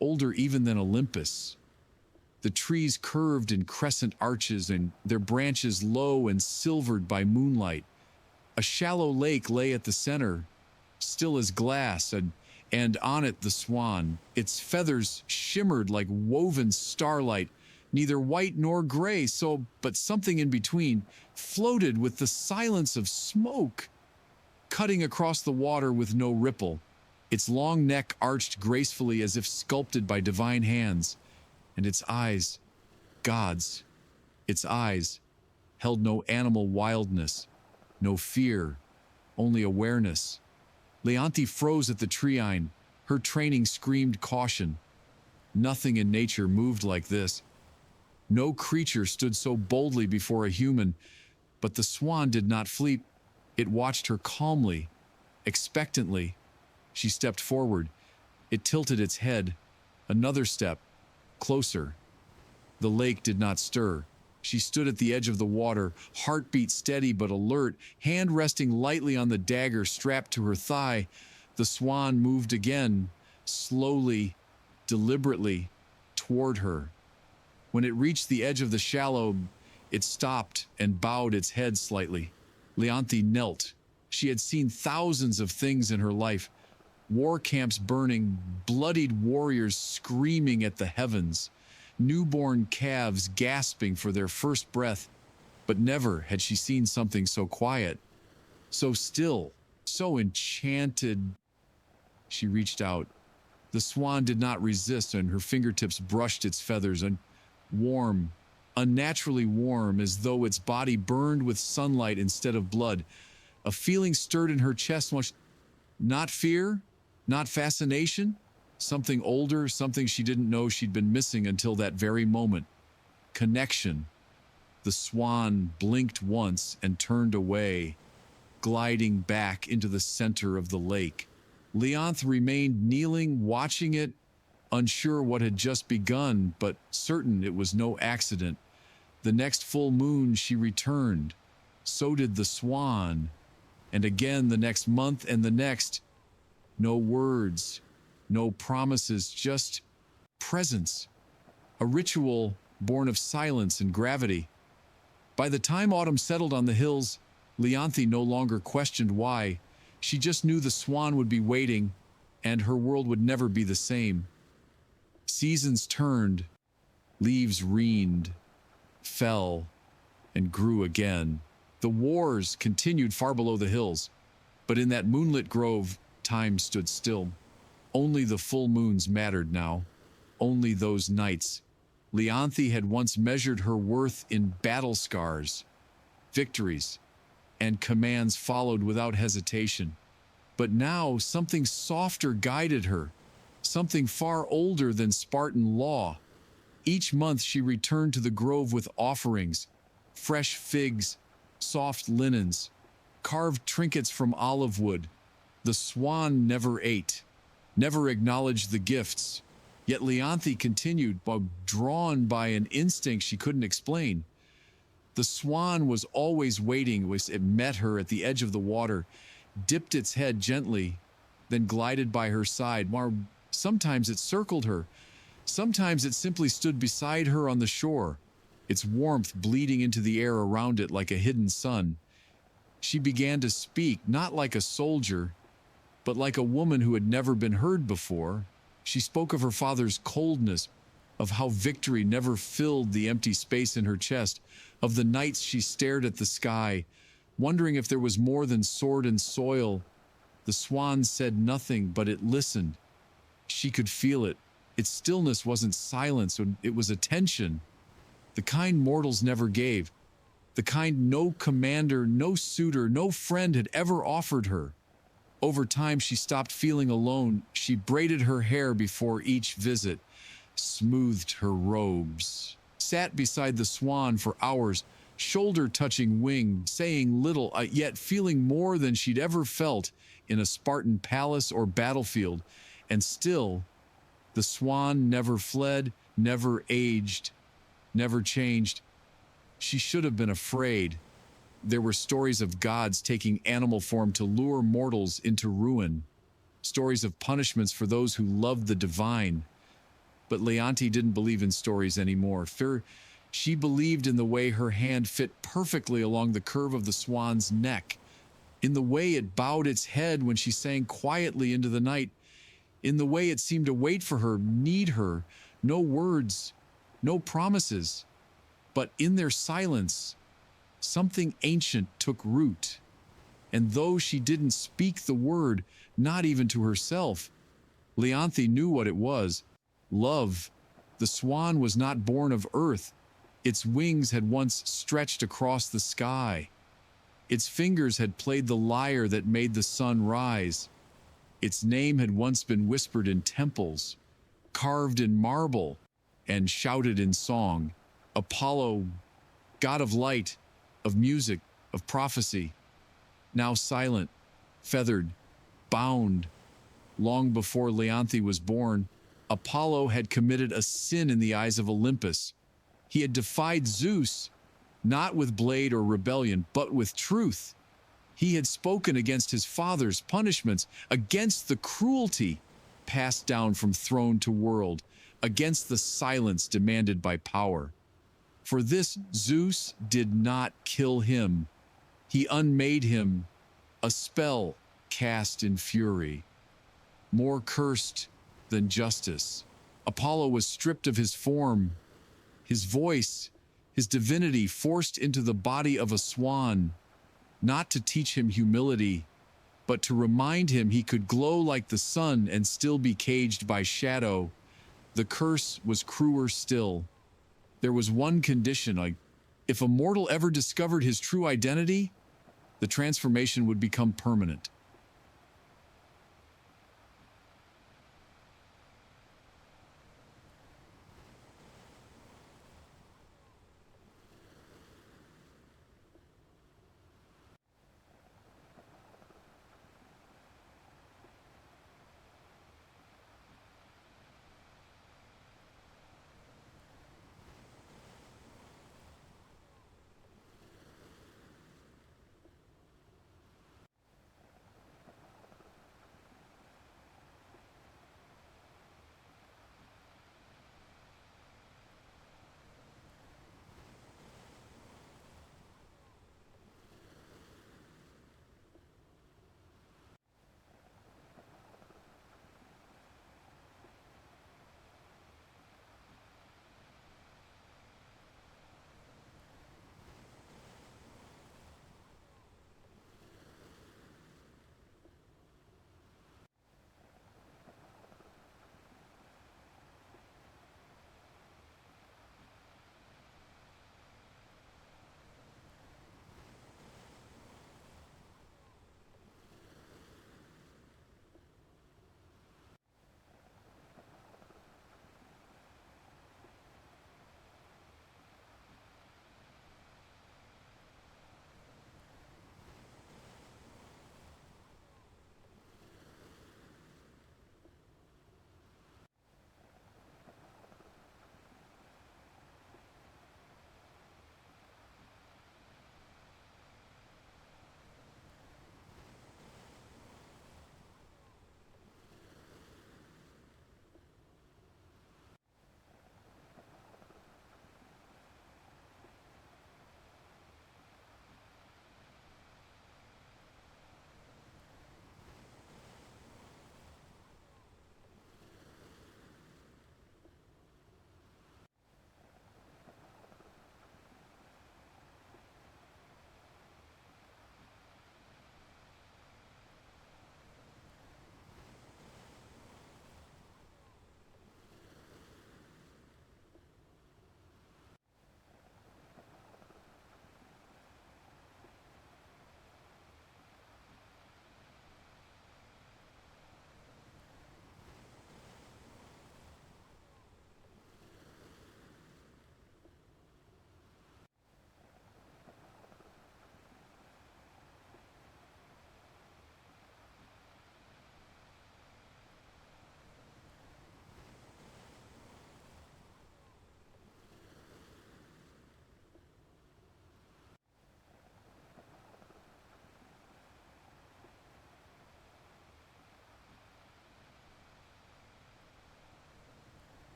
older even than Olympus. The trees curved in crescent arches and their branches low and silvered by moonlight. A shallow lake lay at the center, still as glass, and on it the swan. Its feathers shimmered like woven starlight, neither white nor gray, but something in between, floated with the silence of smoke, cutting across the water with no ripple. Its long neck arched gracefully as if sculpted by divine hands, and its eyes, God's, its eyes, held no animal wildness, no fear, only awareness. Leonti froze at the treine. Her training screamed caution. Nothing in nature moved like this. No creature stood so boldly before a human, but the swan did not flee. It watched her calmly, expectantly. She stepped forward. It tilted its head. Another step, closer. The lake did not stir. She stood at the edge of the water, heartbeat steady but alert, hand resting lightly on the dagger strapped to her thigh. The swan moved again, slowly, deliberately, toward her. When it reached the edge of the shallow, it stopped and bowed its head slightly. Leonti knelt. She had seen thousands of things in her life. War camps burning, bloodied warriors screaming at the heavens, newborn calves gasping for their first breath. But never had she seen something so quiet, so still, so enchanted. She reached out. The swan did not resist, and her fingertips brushed its feathers, and warm, unnaturally warm, as though its body burned with sunlight instead of blood. A feeling stirred in her chest, much not fear, not fascination, something older, something she didn't know she'd been missing until that very moment. Connection. The swan blinked once and turned away, gliding back into the center of the lake. Leonth remained kneeling, watching it, unsure what had just begun, but certain it was no accident. The next full moon she returned. So did the swan. And again the next month and the next. No words, no promises, just presence. A ritual born of silence and gravity. By the time autumn settled on the hills, Leonthi no longer questioned why. She just knew the swan would be waiting, and her world would never be the same. Seasons turned, leaves reened, fell, and grew again. The wars continued far below the hills, but in that moonlit grove, time stood still. Only the full moons mattered now, only those nights. Leonthi had once measured her worth in battle scars, victories, and commands followed without hesitation. But now something softer guided her, something far older than Spartan law. Each month she returned to the grove with offerings, fresh figs, soft linens, carved trinkets from olive wood. The swan never ate, never acknowledged the gifts. Yet Leonthi continued, drawn by an instinct she couldn't explain. The swan was always waiting as it met her at the edge of the water, dipped its head gently, then glided by her side. Sometimes it circled her. Sometimes it simply stood beside her on the shore, its warmth bleeding into the air around it like a hidden sun. She began to speak, not like a soldier, but like a woman who had never been heard before. She spoke of her father's coldness, of how victory never filled the empty space in her chest, of the nights she stared at the sky, wondering if there was more than sword and soil. The swan said nothing, but it listened. She could feel it. Its stillness wasn't silence, it was attention. The kind mortals never gave. The kind no commander, no suitor, no friend had ever offered her. Over time, she stopped feeling alone. She braided her hair before each visit, smoothed her robes, sat beside the swan for hours, shoulder touching wing, saying little, yet feeling more than she'd ever felt in a Spartan palace or battlefield. And still, the swan never fled, never aged, never changed. She should have been afraid. There were stories of gods taking animal form to lure mortals into ruin, stories of punishments for those who loved the divine. But Leonti didn't believe in stories anymore. She believed in the way her hand fit perfectly along the curve of the swan's neck, in the way it bowed its head when she sang quietly into the night, in the way it seemed to wait for her, need her, no words, no promises. But in their silence, something ancient took root. And though she didn't speak the word, not even to herself, Leonti knew what it was: love. The swan was not born of earth. Its wings had once stretched across the sky. Its fingers had played the lyre that made the sun rise. Its name had once been whispered in temples, carved in marble, and shouted in song. Apollo, god of light, of music, of prophecy. Now silent, feathered, bound. Long before Leonti was born, Apollo had committed a sin in the eyes of Olympus. He had defied Zeus, not with blade or rebellion, but with truth. He had spoken against his father's punishments, against the cruelty passed down from throne to world, against the silence demanded by power. For this, Zeus did not kill him. He unmade him, a spell cast in fury. More cursed than justice, Apollo was stripped of his form, his voice, his divinity forced into the body of a swan, not to teach him humility, but to remind him he could glow like the sun and still be caged by shadow. The curse was crueler still. There was one condition: if a mortal ever discovered his true identity, the transformation would become permanent.